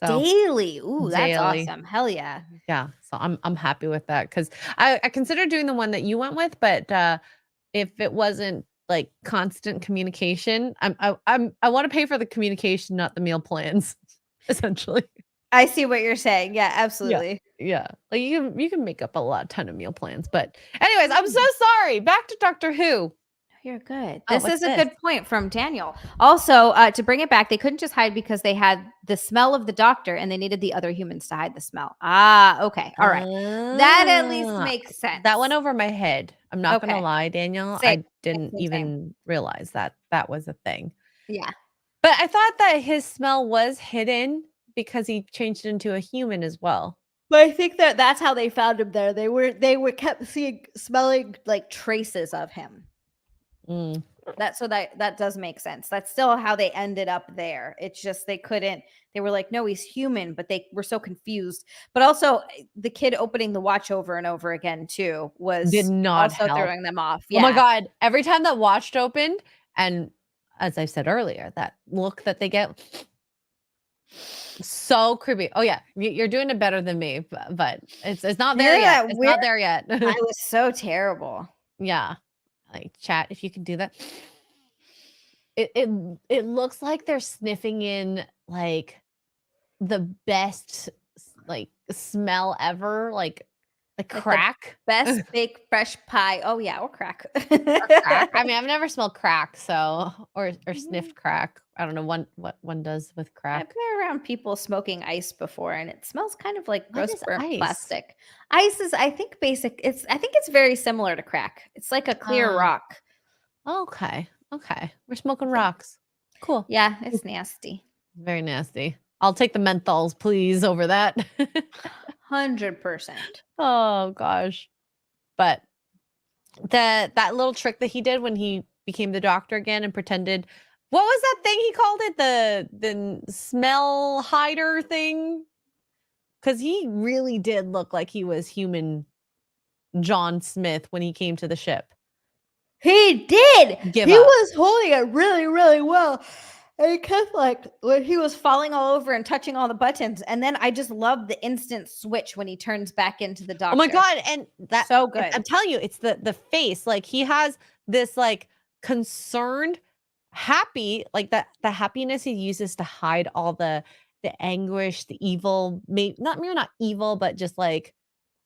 [SPEAKER 1] So, daily. Ooh, that's awesome. Hell yeah.
[SPEAKER 2] Yeah. So I'm happy with that, because I considered doing the one that you went with, but if it wasn't like constant communication, I want to pay for the communication, not the meal plans, essentially.
[SPEAKER 1] I see what you're saying. Yeah, absolutely.
[SPEAKER 2] Yeah. Like you can make up a ton of meal plans. But anyways, I'm so sorry. Back to Doctor Who.
[SPEAKER 1] You're good. This is a good point from Daniel. Also, to bring it back, they couldn't just hide because they had the smell of the doctor and they needed the other humans to hide the smell. Ah, okay. All right. That at least makes sense.
[SPEAKER 2] That went over my head. I'm not going to lie, Daniel. I didn't even realize that was a thing.
[SPEAKER 1] Yeah.
[SPEAKER 2] But I thought that his smell was hidden because he changed it into a human as well.
[SPEAKER 1] But I think that's how they found him there. They were kept smelling like traces of him. That does make sense. That's still how they ended up there. It's just they were like, no, he's human, but they were so confused. But also the kid opening the watch over and over again too did not also help. Throwing them off. Yeah.
[SPEAKER 2] Oh my God. Every time that watch opened, and as I said earlier, that look that they get, so creepy. Oh yeah, you're doing it better than me, but it's not there yet. It's not there yet.
[SPEAKER 1] I was so terrible.
[SPEAKER 2] Yeah. Like, chat, if you can do that. It looks like they're sniffing in like the best like smell ever, like crack.
[SPEAKER 1] Best baked fresh pie. Oh yeah, or crack.
[SPEAKER 2] Crack. I mean, I've never smelled crack, so or sniffed crack. I don't know what one does with crack.
[SPEAKER 1] I've been around people smoking ice before, and it smells kind of like gross burnt plastic. Ice is, I think, basic. I think it's very similar to crack. It's like a clear rock.
[SPEAKER 2] Okay. We're smoking rocks. Cool.
[SPEAKER 1] Yeah, it's nasty.
[SPEAKER 2] Very nasty. I'll take the menthols, please, over that.
[SPEAKER 1] 100%.
[SPEAKER 2] Oh gosh. But that little trick that he did when he became the doctor again and pretended, what was that thing he called it? The smell hider thing? Because he really did look like he was human John Smith when he came to the ship.
[SPEAKER 1] He did.
[SPEAKER 2] give
[SPEAKER 1] He
[SPEAKER 2] up.
[SPEAKER 1] was holding it really, really well. And he kept like when he was falling all over and touching all the buttons. And then I just love the instant switch when he turns back into the doctor.
[SPEAKER 2] Oh my God. And that
[SPEAKER 1] So good.
[SPEAKER 2] I'm telling you, it's the face. Like he has this like concerned, happy, like the happiness he uses to hide all the anguish, the evil, maybe not evil, but just like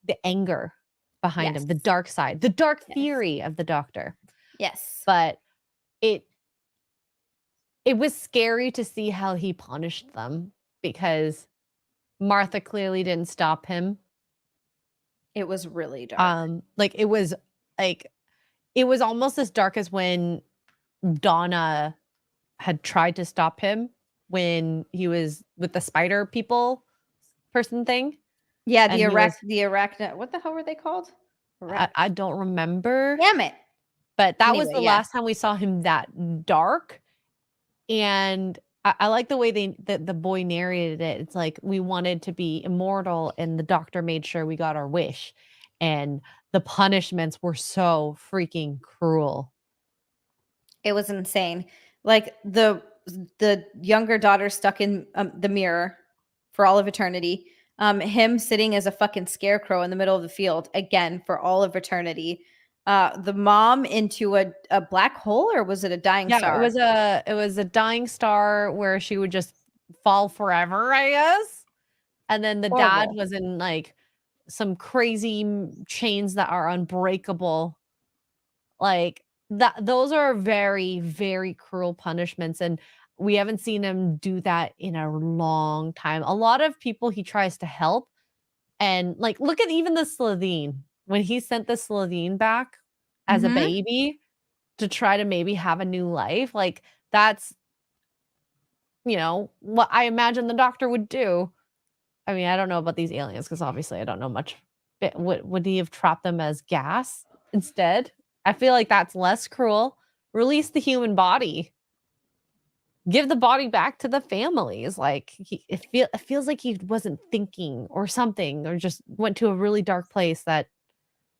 [SPEAKER 2] the anger behind him, the
[SPEAKER 1] Yes.
[SPEAKER 2] dark side, the dark
[SPEAKER 1] Yes.
[SPEAKER 2] theory of the doctor.
[SPEAKER 1] Yes.
[SPEAKER 2] But it was scary to see how he punished them because Martha clearly didn't stop him.
[SPEAKER 1] It was really dark.
[SPEAKER 2] Like it was almost as dark as when Donna had tried to stop him when he was with the spider people person thing.
[SPEAKER 1] Yeah,
[SPEAKER 2] and
[SPEAKER 1] the
[SPEAKER 2] he was
[SPEAKER 1] arachna. What the hell were they called?
[SPEAKER 2] I don't remember,
[SPEAKER 1] Damn it.
[SPEAKER 2] but that was
[SPEAKER 1] Anyway,
[SPEAKER 2] the
[SPEAKER 1] yeah.
[SPEAKER 2] last time we saw him that dark. And I like the way the boy narrated it. It's like we wanted to be immortal, and the doctor made sure we got our wish. And the punishments were so freaking cruel.
[SPEAKER 1] It was insane. Like the younger daughter stuck in the mirror for all of eternity. Him sitting as a fucking scarecrow in the middle of the field again for all of eternity. The mom into a black hole, or was it a dying star?
[SPEAKER 2] It was a dying star where she would just fall forever, I guess. And then the dad
[SPEAKER 1] Horrible.
[SPEAKER 2] was in like some crazy chains that are unbreakable. Like those are very, very cruel punishments. And we haven't seen him do that in a long time. A lot of people he tries to help. And like, look at even the Slovene. When he sent the Slovene back as a
[SPEAKER 1] Mhm.
[SPEAKER 2] baby to try to maybe have a new life, like that's, what I imagine the doctor would do. I mean, I don't know about these aliens because obviously I don't know much. But would he have trapped them as gas instead? I feel like that's less cruel. Release the human body. Give the body back to the families. Like it feels like he wasn't thinking or something, or just went to a really dark place that.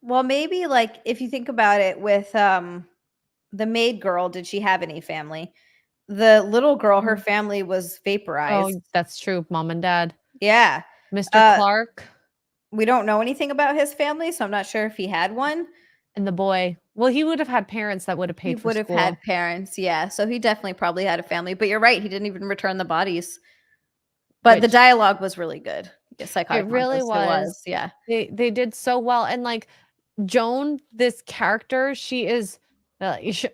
[SPEAKER 1] Well, maybe like if you think about it with the maid girl, did she have any family? The little girl, her family was vaporized.
[SPEAKER 2] Oh, that's true. Mom and dad.
[SPEAKER 1] Yeah.
[SPEAKER 2] Mr.
[SPEAKER 1] Uh,
[SPEAKER 2] Clark
[SPEAKER 1] we don't know anything about his family, so I'm not sure if he had one.
[SPEAKER 2] and the boy. Well, he would have had parents that would have
[SPEAKER 1] He
[SPEAKER 2] paid for
[SPEAKER 1] would have
[SPEAKER 2] school.
[SPEAKER 1] had parents, yeah. So he definitely probably had a family. But you're right, he didn't even return the bodies. But the dialogue was really good. Yeah,
[SPEAKER 2] It really
[SPEAKER 1] psychopathist, it
[SPEAKER 2] was.
[SPEAKER 1] yeah.
[SPEAKER 2] They did so well. And like Joan, this character, she is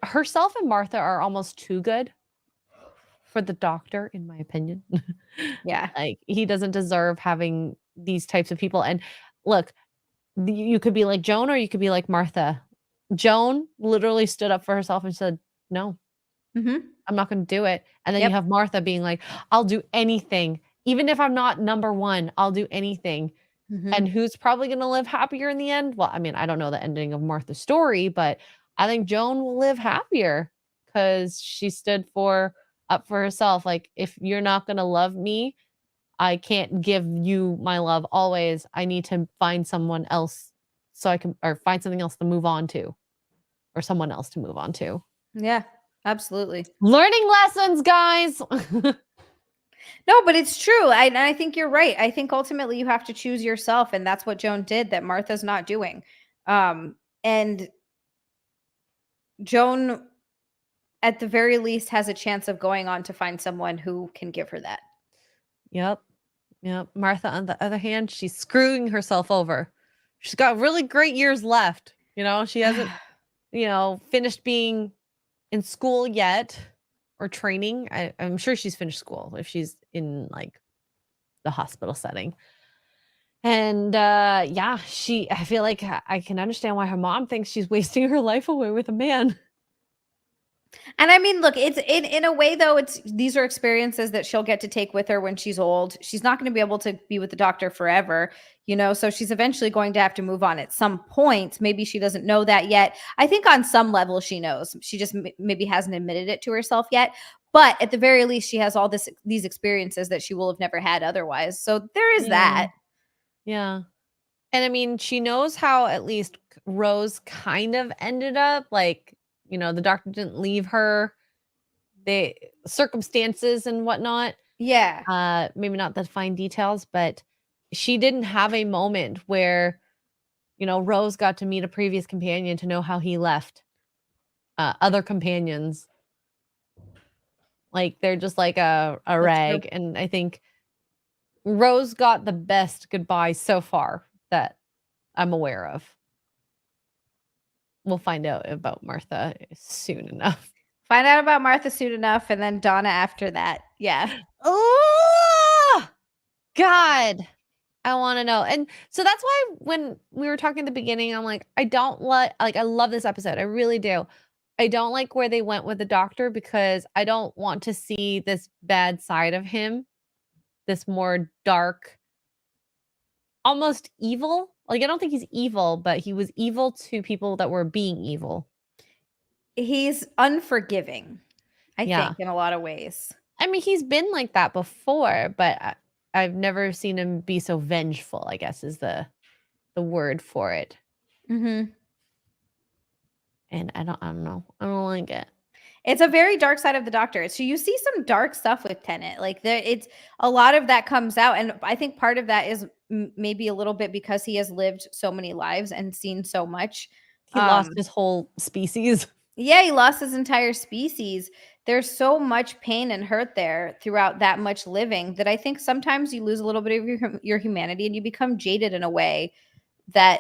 [SPEAKER 2] herself and Martha are almost too good for the doctor, in my opinion.
[SPEAKER 1] Yeah.
[SPEAKER 2] Like he doesn't deserve having these types of people. And look, you could be like Joan or you could be like Martha. Joan literally stood up for herself and said, "No,
[SPEAKER 1] Mhm.
[SPEAKER 2] I'm not going to do it." And then you
[SPEAKER 1] Yep.
[SPEAKER 2] have Martha being like, "I'll do anything. Even if I'm not number 1, I'll do anything." And
[SPEAKER 1] Mhm.
[SPEAKER 2] who's probably going to live happier in the end? Well, I mean, I don't know the ending of Martha's story, but I think Joan will live happier because she stood up for herself. Like, if you're not going to love me, I can't give you my love always. I need to find someone else or find something else to move on to, or someone else to move on to.
[SPEAKER 1] Yeah, absolutely.
[SPEAKER 2] Learning lessons, guys.
[SPEAKER 1] No, but it's true. I think you're right. I think ultimately you have to choose yourself, and that's what Joan did that Martha's not doing. And Joan, at the very least, has a chance of going on to find someone who can give her that.
[SPEAKER 2] Yep. Yep. Martha, on the other hand, she's screwing herself over. She's got really great years left. She hasn't, finished being in school yet or training. I'm sure she's finished school if she's in like the hospital setting. And yeah, I feel like I can understand why her mom thinks she's wasting her life away with a man.
[SPEAKER 1] And I mean, look, it's in a way though, these are experiences that she'll get to take with her when she's old. She's not going to be able to be with the doctor forever, so she's eventually going to have to move on at some point. Maybe she doesn't know that yet. I think on some level she knows. She just maybe hasn't admitted it to herself yet. But at the very least, she has all these experiences that she will have never had otherwise. So there is that.
[SPEAKER 2] Yeah. And I mean, she knows how at least Rose kind of ended up. Like the doctor didn't leave her. The circumstances and whatnot.
[SPEAKER 1] Yeah.
[SPEAKER 2] Maybe not the fine details, but she didn't have a moment where, Rose got to meet a previous companion to know how he left other companions. Like, they're just like a
[SPEAKER 1] That's
[SPEAKER 2] rag.
[SPEAKER 1] true.
[SPEAKER 2] And I think Rose got the best goodbye so far that I'm aware of. We'll find out about Martha soon enough.
[SPEAKER 1] Find out about Martha soon enough, and then Donna after that. Yeah.
[SPEAKER 2] Oh, God. I want to know. And so that's why when we were talking at the beginning, I'm like, I don't like I love this episode. I really do. I don't like where they went with the doctor because I don't want to see this bad side of him, this more dark, almost evil. Like, I don't think he's evil, but he was evil to people that were being evil.
[SPEAKER 1] He's unforgiving, I
[SPEAKER 2] Yeah.
[SPEAKER 1] think, in a lot of ways.
[SPEAKER 2] I mean, he's been like that before, but I've never seen him be so vengeful, I guess is the word for it.
[SPEAKER 1] Mm-hmm.
[SPEAKER 2] And I don't know. I don't like it.
[SPEAKER 1] It's a very dark side of the doctor. So you see some dark stuff with Tennant. Like it's a lot of that comes out, and I think part of that is maybe a little bit because he has lived so many lives and seen so much.
[SPEAKER 2] He lost his whole species.
[SPEAKER 1] Yeah, he lost his entire species. There's so much pain and hurt there throughout that much living that I think sometimes you lose a little bit of your humanity and you become jaded in a way that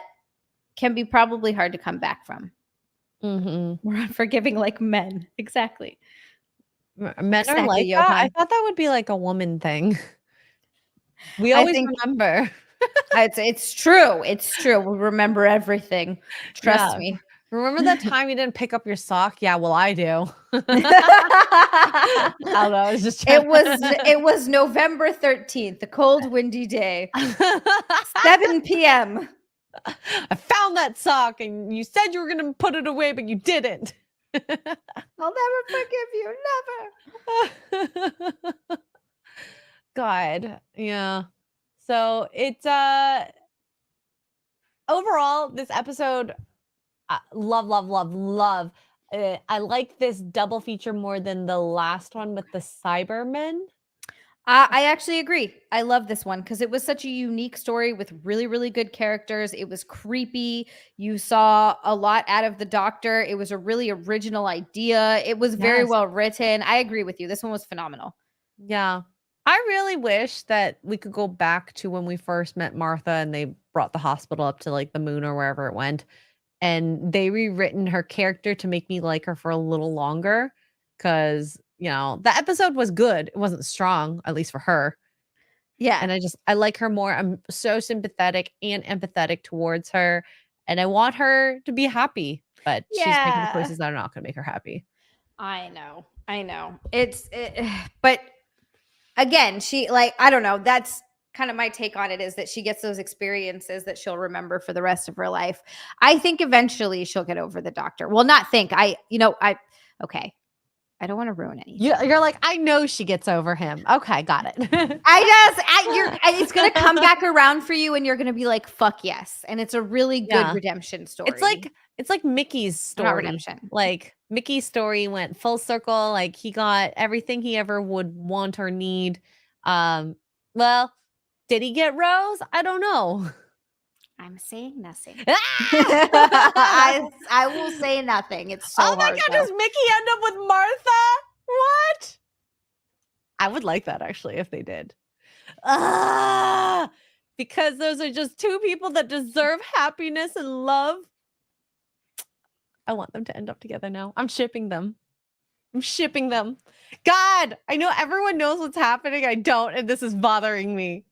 [SPEAKER 1] can be probably hard to come back from.
[SPEAKER 2] Mm-hmm.
[SPEAKER 1] We're unforgiving like men. Exactly.
[SPEAKER 2] Men
[SPEAKER 1] Exactly,
[SPEAKER 2] are like that?
[SPEAKER 1] Johan.
[SPEAKER 2] I thought that would be like a woman thing. We always remember.
[SPEAKER 1] It's true. It's true. We remember everything. Trust me.
[SPEAKER 2] Remember that time you didn't pick up your sock? Yeah, well, I do. I was just
[SPEAKER 1] it was November 13th, a cold, windy day. 7 p.m.
[SPEAKER 2] I found that sock and you said you were going to put it away, but you didn't.
[SPEAKER 1] I'll never forgive you. Never.
[SPEAKER 2] God. Yeah. So it's overall, this episode, love. I like this double feature more than the last one with the Cybermen.
[SPEAKER 1] I actually agree. I love this one because it was such a unique story with really, really good characters. It was creepy. You saw a lot out of the doctor. It was a really original idea. It was very well written. I agree with you. This one was phenomenal.
[SPEAKER 2] Yeah. I really wish that we could go back to when we first met Martha and they brought the hospital up to like the moon or wherever it went. And they rewritten her character to make me like her for a little longer. Because, the episode was good. It wasn't strong, at least for her.
[SPEAKER 1] Yeah.
[SPEAKER 2] And I like her more. I'm so sympathetic and empathetic towards her. And I want her to be happy. But she's making the choices that are not going to make her happy.
[SPEAKER 1] I know. But again, I don't know. That's kind of my take on it, is that she gets those experiences that she'll remember for the rest of her life. I think eventually she'll get over the doctor. Well, not think. Okay. I don't want to ruin anything.
[SPEAKER 2] You're like, I know she gets over him. Okay, got it.
[SPEAKER 1] It's going to come back around for you and you're going to be like, fuck yes. And it's a really good redemption story.
[SPEAKER 2] It's like Mickey's story.
[SPEAKER 1] Not redemption.
[SPEAKER 2] Like Mickey's story went full circle. Like he got everything he ever would want or need. Well, did he get Rose? I don't know.
[SPEAKER 1] I'm saying nothing. I will say nothing. It's so hard.
[SPEAKER 2] Oh my God, does Mickey end up with Martha? What? I would like that actually if they did. Because those are just two people that deserve happiness and love. I want them to end up together now. I'm shipping them. God, I know everyone knows what's happening. I don't, and this is bothering me.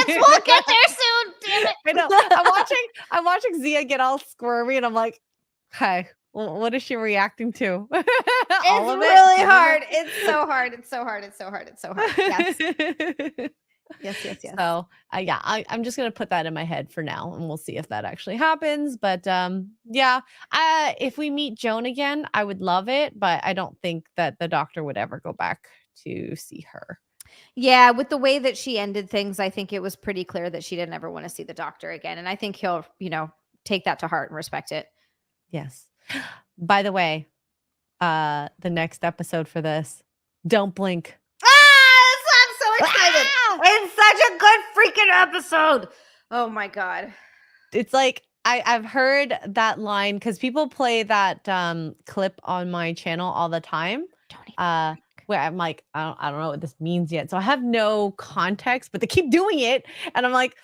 [SPEAKER 1] We'll get there soon. Damn it.
[SPEAKER 2] I know. I'm watching Xia get all squirmy, and I'm like, "Hi, what is she reacting to?"
[SPEAKER 1] It's really hard. It's so hard. Yes. Yes.
[SPEAKER 2] So, I'm just gonna put that in my head for now, and we'll see if that actually happens. But if we meet Joan again, I would love it, but I don't think that the doctor would ever go back to see her.
[SPEAKER 1] Yeah, with the way that she ended things, I think it was pretty clear that she didn't ever want to see the doctor again. And I think he'll, take that to heart and respect it.
[SPEAKER 2] Yes. By the way, the next episode for this. Don't blink.
[SPEAKER 1] I'm so excited.
[SPEAKER 2] Ah!
[SPEAKER 1] It's such a good freaking episode. Oh my God.
[SPEAKER 2] It's like I've heard that line because people play that clip on my channel all the time.
[SPEAKER 1] Don't even
[SPEAKER 2] Where I'm like, I don't know what this means yet. So I have no context, but they keep doing it. And I'm like,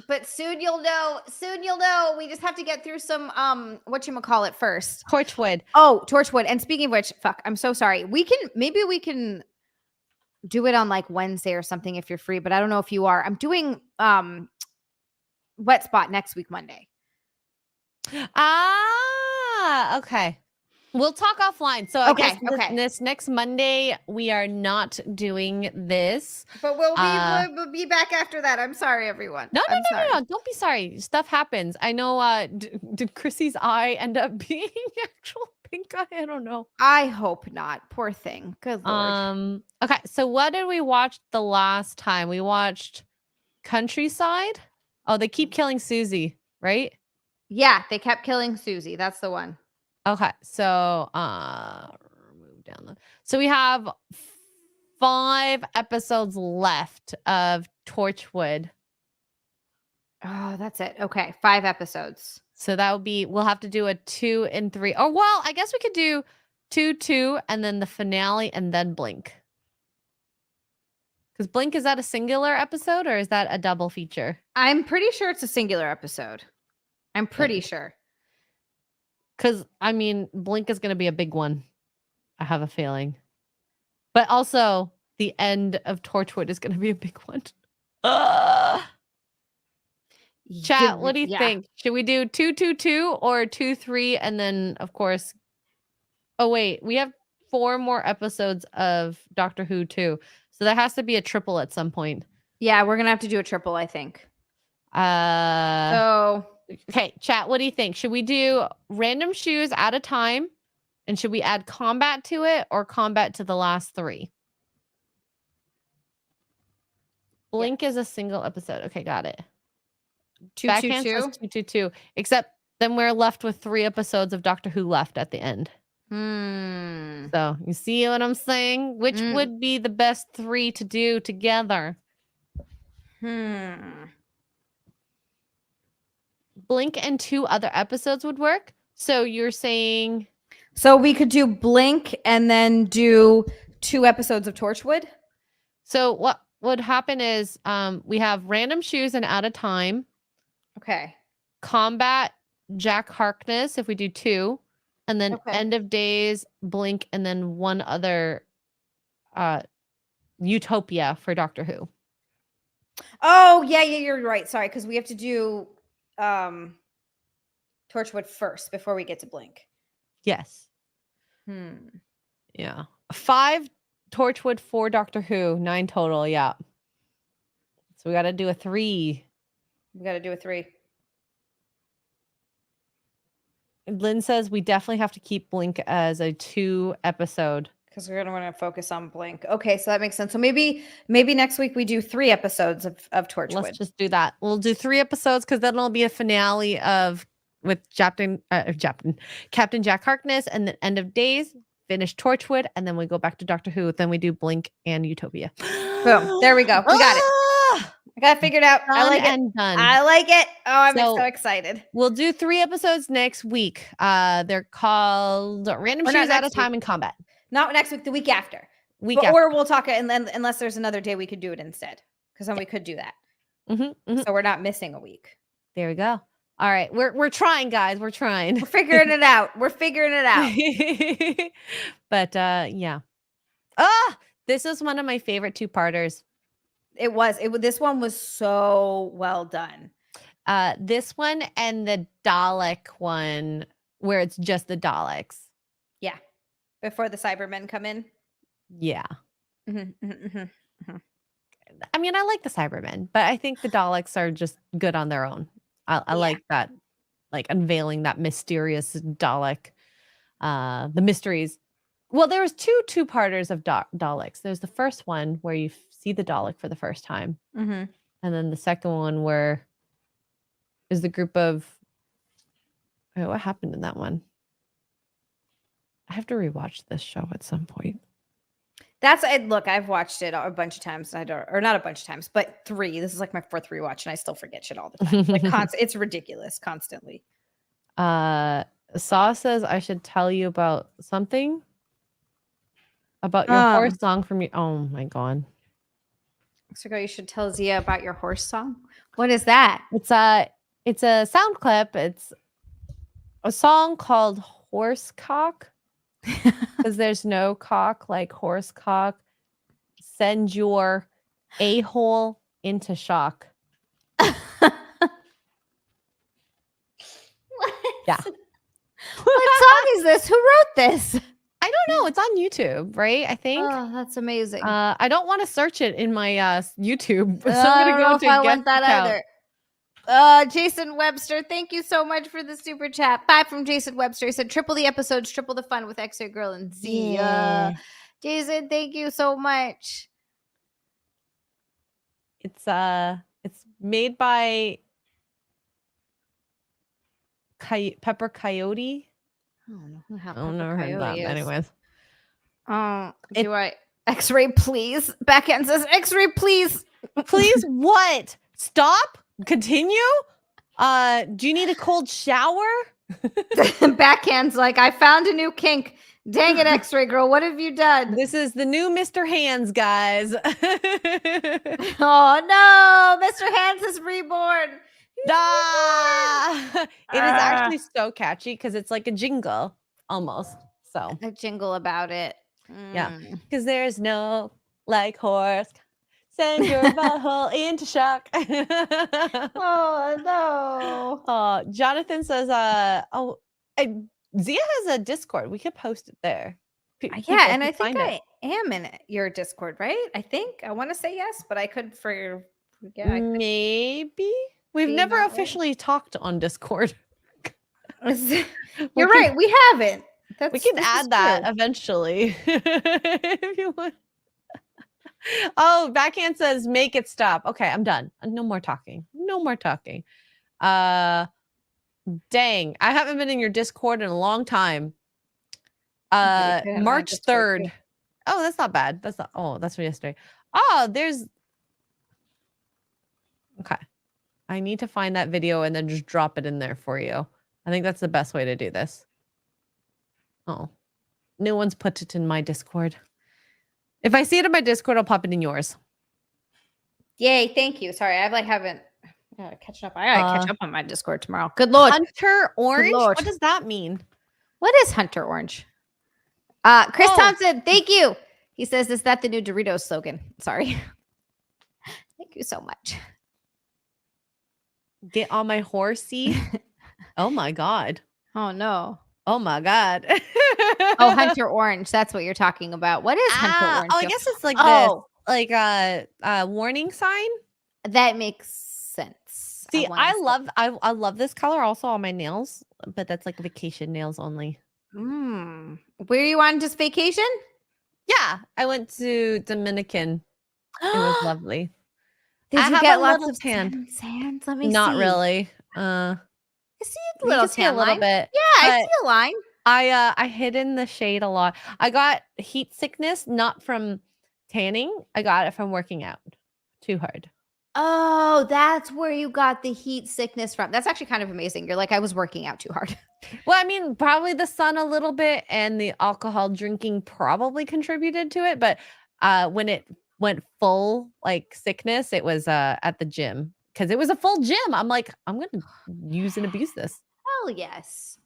[SPEAKER 1] But soon you'll know. Soon you'll know. We just have to get through some whatchamacallit first.
[SPEAKER 2] Torchwood.
[SPEAKER 1] Oh, Torchwood. And speaking of which, fuck, I'm so sorry. Maybe we can do it on like Wednesday or something if you're free, but I don't know if you are. I'm doing Wet Spot next week, Monday.
[SPEAKER 2] Okay. We'll talk offline. So I guess this next Monday we are not doing this.
[SPEAKER 1] But we'll be back after that. I'm sorry, everyone.
[SPEAKER 2] No. Don't be sorry. Stuff happens. I know. Did Chrissy's eye end up being actual pink eye? I don't know.
[SPEAKER 1] I hope not. Poor thing. Good Lord.
[SPEAKER 2] Okay. So what did we watch the last time? We watched Countryside. Oh, they keep killing Susie, right?
[SPEAKER 1] Yeah, they kept killing Susie. That's the one.
[SPEAKER 2] Okay, so move down. So we have 5 episodes left of Torchwood.
[SPEAKER 1] Oh, that's it. Okay, 5 episodes.
[SPEAKER 2] So that would be, we'll have to do a 2 and 3. Or well, I guess we could do 2, and then the finale, and then Blink. Because Blink, is that a singular episode or is that a double feature?
[SPEAKER 1] I'm pretty sure it's a singular episode. I'm pretty sure.
[SPEAKER 2] Because, I mean, Blink is going to be a big one. I have a feeling. But also, the end of Torchwood is going to be a big one. Chat, what do you think? Should we do 2 or 2-3? And then, of course... Oh, wait. We have 4 more episodes of Doctor Who, too. So there has to be a triple at some point.
[SPEAKER 1] Yeah, we're going to have to do a triple, I think.
[SPEAKER 2] Okay, chat, what do you think? Should we do random shoes at a time? And should we add combat to it or combat to the last 3? Blink is a single episode. Okay, got it. 2-2-2. Except then we're left with 3 episodes of Doctor Who left at the end. So you see what I'm saying? Which would be the best 3 to do together? Blink and 2 other episodes would work. So you're saying...
[SPEAKER 1] So we could do Blink and then do 2 episodes of Torchwood?
[SPEAKER 2] So what would happen is we have random shoes and at a time.
[SPEAKER 1] Okay.
[SPEAKER 2] Combat, Jack Harkness, if we do 2. And then End of Days, Blink, and then 1 other Utopia for Doctor Who.
[SPEAKER 1] Oh, yeah, you're right. Sorry, because we have to do Torchwood first before we get to Blink.
[SPEAKER 2] Yes. Yeah. 5 Torchwood, 4 Doctor Who, 9 total. Yeah. So we got to do a 3.
[SPEAKER 1] We got to do a 3.
[SPEAKER 2] Lynn says we definitely have to keep Blink as a 2 episode.
[SPEAKER 1] Because we're going to want to focus on Blink. Okay, so that makes sense. So maybe next week we do 3 episodes of Torchwood.
[SPEAKER 2] Let's just do that. We'll do 3 episodes because then it'll be a finale with Captain Jack Harkness, and then End of Days, finish Torchwood, and then we go back to Doctor Who. Then we do Blink and Utopia.
[SPEAKER 1] Boom. There we go. We got it. I got it figured out. I like it.
[SPEAKER 2] Done.
[SPEAKER 1] I like it. Oh, I'm so excited.
[SPEAKER 2] We'll do 3 episodes next week. They're called Random Shoes at a Time in Combat.
[SPEAKER 1] Not next week, the week after. Or we'll talk, and then unless there's another day we could do it instead. Because then we could do that. So we're not missing a week.
[SPEAKER 2] There we go. All right. We're trying, guys. We're trying.
[SPEAKER 1] We're figuring it out.
[SPEAKER 2] But yeah. This is one of my favorite 2-parters.
[SPEAKER 1] This one was so well done.
[SPEAKER 2] This one and the Dalek one, where it's just the Daleks.
[SPEAKER 1] Yeah. Before the Cybermen come in.
[SPEAKER 2] Yeah. I mean, I like the Cybermen, but I think the Daleks are just good on their own. I like that, like unveiling that mysterious Dalek, the mysteries. Well, there was 2-parters of Daleks. There's the first one where you see the Dalek for the first time. And then the second one where is the group of... what happened in that one? have to rewatch this show at some point.
[SPEAKER 1] Look, I've watched it a bunch of times. Or not a bunch of times, but 3. This is like my 4th rewatch, and I still forget shit all the time. Like it's ridiculous, constantly.
[SPEAKER 2] Saw says I should tell you about something about your horse song from you. Oh my god.
[SPEAKER 1] So you should tell Zia about your horse song. What is that?
[SPEAKER 2] It's a sound clip. It's a song called Horse Cock. Because there's no cock like horse cock. Send your a-hole into shock. Yeah.
[SPEAKER 1] What song is this? Who wrote this?
[SPEAKER 2] I don't know. It's on YouTube, right? I think.
[SPEAKER 1] Oh, that's amazing.
[SPEAKER 2] I don't want to search it in my YouTube. So
[SPEAKER 1] I'm
[SPEAKER 2] gonna go to
[SPEAKER 1] I want that either. Jason Webster, thank you so much for the super chat. Bye from Jason Webster. He said, triple the episodes, triple the fun with XiaLand Girl and Zia.
[SPEAKER 2] Yeah.
[SPEAKER 1] Jason, thank you so much.
[SPEAKER 2] It's made by Pepper Coyote.
[SPEAKER 1] I don't know who
[SPEAKER 2] I've never heard that. Anyways.
[SPEAKER 1] X-ray, please. Backhand says, X-ray, please.
[SPEAKER 2] Please what? Stop? Continue? Do you need a cold shower?
[SPEAKER 1] Backhand's like, I found a new kink. Dang it, X-ray girl. What have you done?
[SPEAKER 2] This is the new Mr. Hands, guys.
[SPEAKER 1] Oh no, Mr. Hands is reborn.
[SPEAKER 2] It is actually so catchy because it's like a jingle almost. So
[SPEAKER 1] a jingle about it.
[SPEAKER 2] Yeah, because there's no like horse. Send your butthole into shock.
[SPEAKER 1] Oh no.
[SPEAKER 2] Jonathan says, Zia has a Discord. We could post it there.
[SPEAKER 1] Yeah, and I think I am in your Discord, right? I think I want to say yes, but I could forget.
[SPEAKER 2] Maybe we've never officially talked on Discord.
[SPEAKER 1] You're right. We haven't.
[SPEAKER 2] We can add that eventually if you want. Oh, Backhand says make it stop. Okay, I'm done. No more talking. No more talking. Dang, I haven't been in your Discord in a long time. March 3rd. Oh, that's not bad. That's not. Oh, that's from yesterday. Oh, there's. Okay, I need to find that video and then just drop it in there for you. I think that's the best way to do this. Oh, no one's put it in my Discord. If I see it in my Discord, I'll pop it in yours.
[SPEAKER 1] Yay, thank you. Sorry, I haven't catching up. I gotta catch up on my Discord tomorrow. Good Lord.
[SPEAKER 2] Hunter Orange?
[SPEAKER 1] Good Lord.
[SPEAKER 2] What does that mean?
[SPEAKER 1] What is Hunter Orange? Chris Thompson, thank you. He says, is that the new Doritos slogan? Sorry. Thank you so much.
[SPEAKER 2] Get on my horsey. Oh my God.
[SPEAKER 1] Oh no.
[SPEAKER 2] Oh my God.
[SPEAKER 1] Oh, Hunter Orange. That's what you're talking about. What is Hunter Orange?
[SPEAKER 2] Oh, I guess it's like this. Like a warning sign.
[SPEAKER 1] That makes sense.
[SPEAKER 2] See, I love this color also on my nails, but that's like vacation nails only.
[SPEAKER 1] Where are you on just vacation?
[SPEAKER 2] Yeah, I went to Dominican. It was lovely.
[SPEAKER 1] Did you get lots of sand? Let me see.
[SPEAKER 2] Not really.
[SPEAKER 1] I see a little tan
[SPEAKER 2] line.
[SPEAKER 1] Bit. Yeah, I see a line.
[SPEAKER 2] I hid in the shade a lot. I got heat sickness, not from tanning. I got it from working out too hard.
[SPEAKER 1] Oh, that's where you got the heat sickness from. That's actually kind of amazing. You're like, I was working out too hard.
[SPEAKER 2] Well, I mean, probably the sun a little bit and the alcohol drinking probably contributed to it. But when it went full like sickness, it was at the gym because it was a full gym. I'm like, I'm going to use and abuse this.
[SPEAKER 1] Hell yes.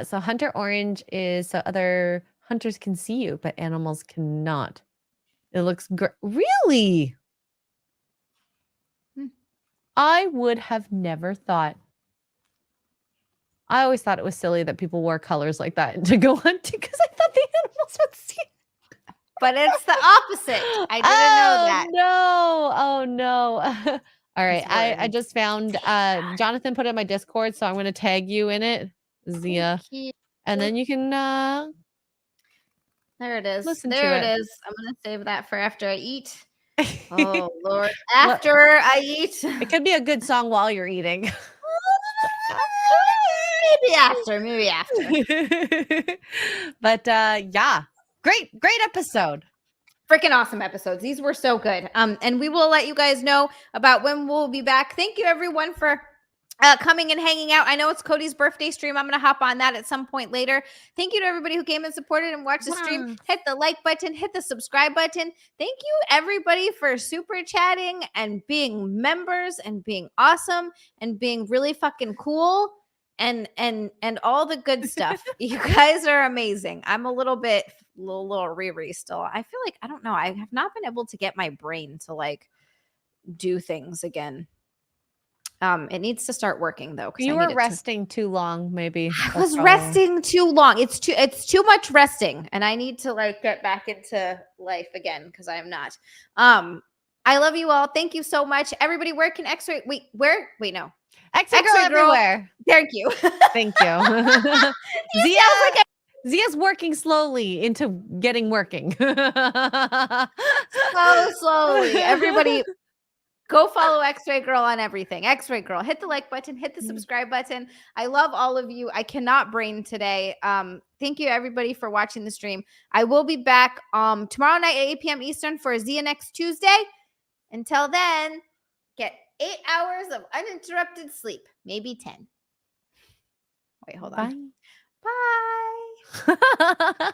[SPEAKER 2] So Hunter Orange is so other hunters can see you, but animals cannot. It looks great. Really? I would have never thought. I always thought it was silly that people wore colors like that to go hunting because I thought the animals would see it.
[SPEAKER 1] But it's the opposite. I didn't know that.
[SPEAKER 2] No. Oh, no. All right. I just found Jonathan put it in my Discord, so I'm going to tag you in it, Zia. And then you can
[SPEAKER 1] there it is.
[SPEAKER 2] Listen
[SPEAKER 1] there
[SPEAKER 2] to
[SPEAKER 1] it is. I'm going to save that for after I eat. Oh, Lord. After I eat.
[SPEAKER 2] It could be a good song while you're eating.
[SPEAKER 1] Maybe after.
[SPEAKER 2] But yeah, great episode.
[SPEAKER 1] Freaking awesome episodes. These were so good. And we will let you guys know about when we'll be back. Thank you everyone for coming and hanging out. I know it's Cody's birthday stream. I'm going to hop on that at some point later. Thank you to everybody who came and supported and watched the stream. Hit the like button, hit the subscribe button. Thank you everybody for super chatting and being members and being awesome and being really fucking cool and all the good stuff. You guys are amazing. I'm a little Riri still. I feel like, I don't know. I have not been able to get my brain to like do things again. It needs to start working though.
[SPEAKER 2] You were resting too long, maybe.
[SPEAKER 1] I was resting too long. It's too much resting, and I need to like get back into life again because I am not. I love you all. Thank you so much, everybody. Where can X-Ray? Wait, no.
[SPEAKER 2] X-Ray Girl everywhere.
[SPEAKER 1] Thank you.
[SPEAKER 2] Thank you. Zia's working slowly into getting working.
[SPEAKER 1] Slowly, everybody. Go follow X-Ray Girl on everything. X-Ray Girl. Hit the like button. Hit the subscribe button. I love all of you. I cannot brain today. Thank you, everybody, for watching the stream. I will be back tomorrow night at 8 p.m. Eastern for Zia next Tuesday. Until then, get 8 hours of uninterrupted sleep. Maybe 10. Wait, hold on.
[SPEAKER 2] Bye.
[SPEAKER 1] Bye.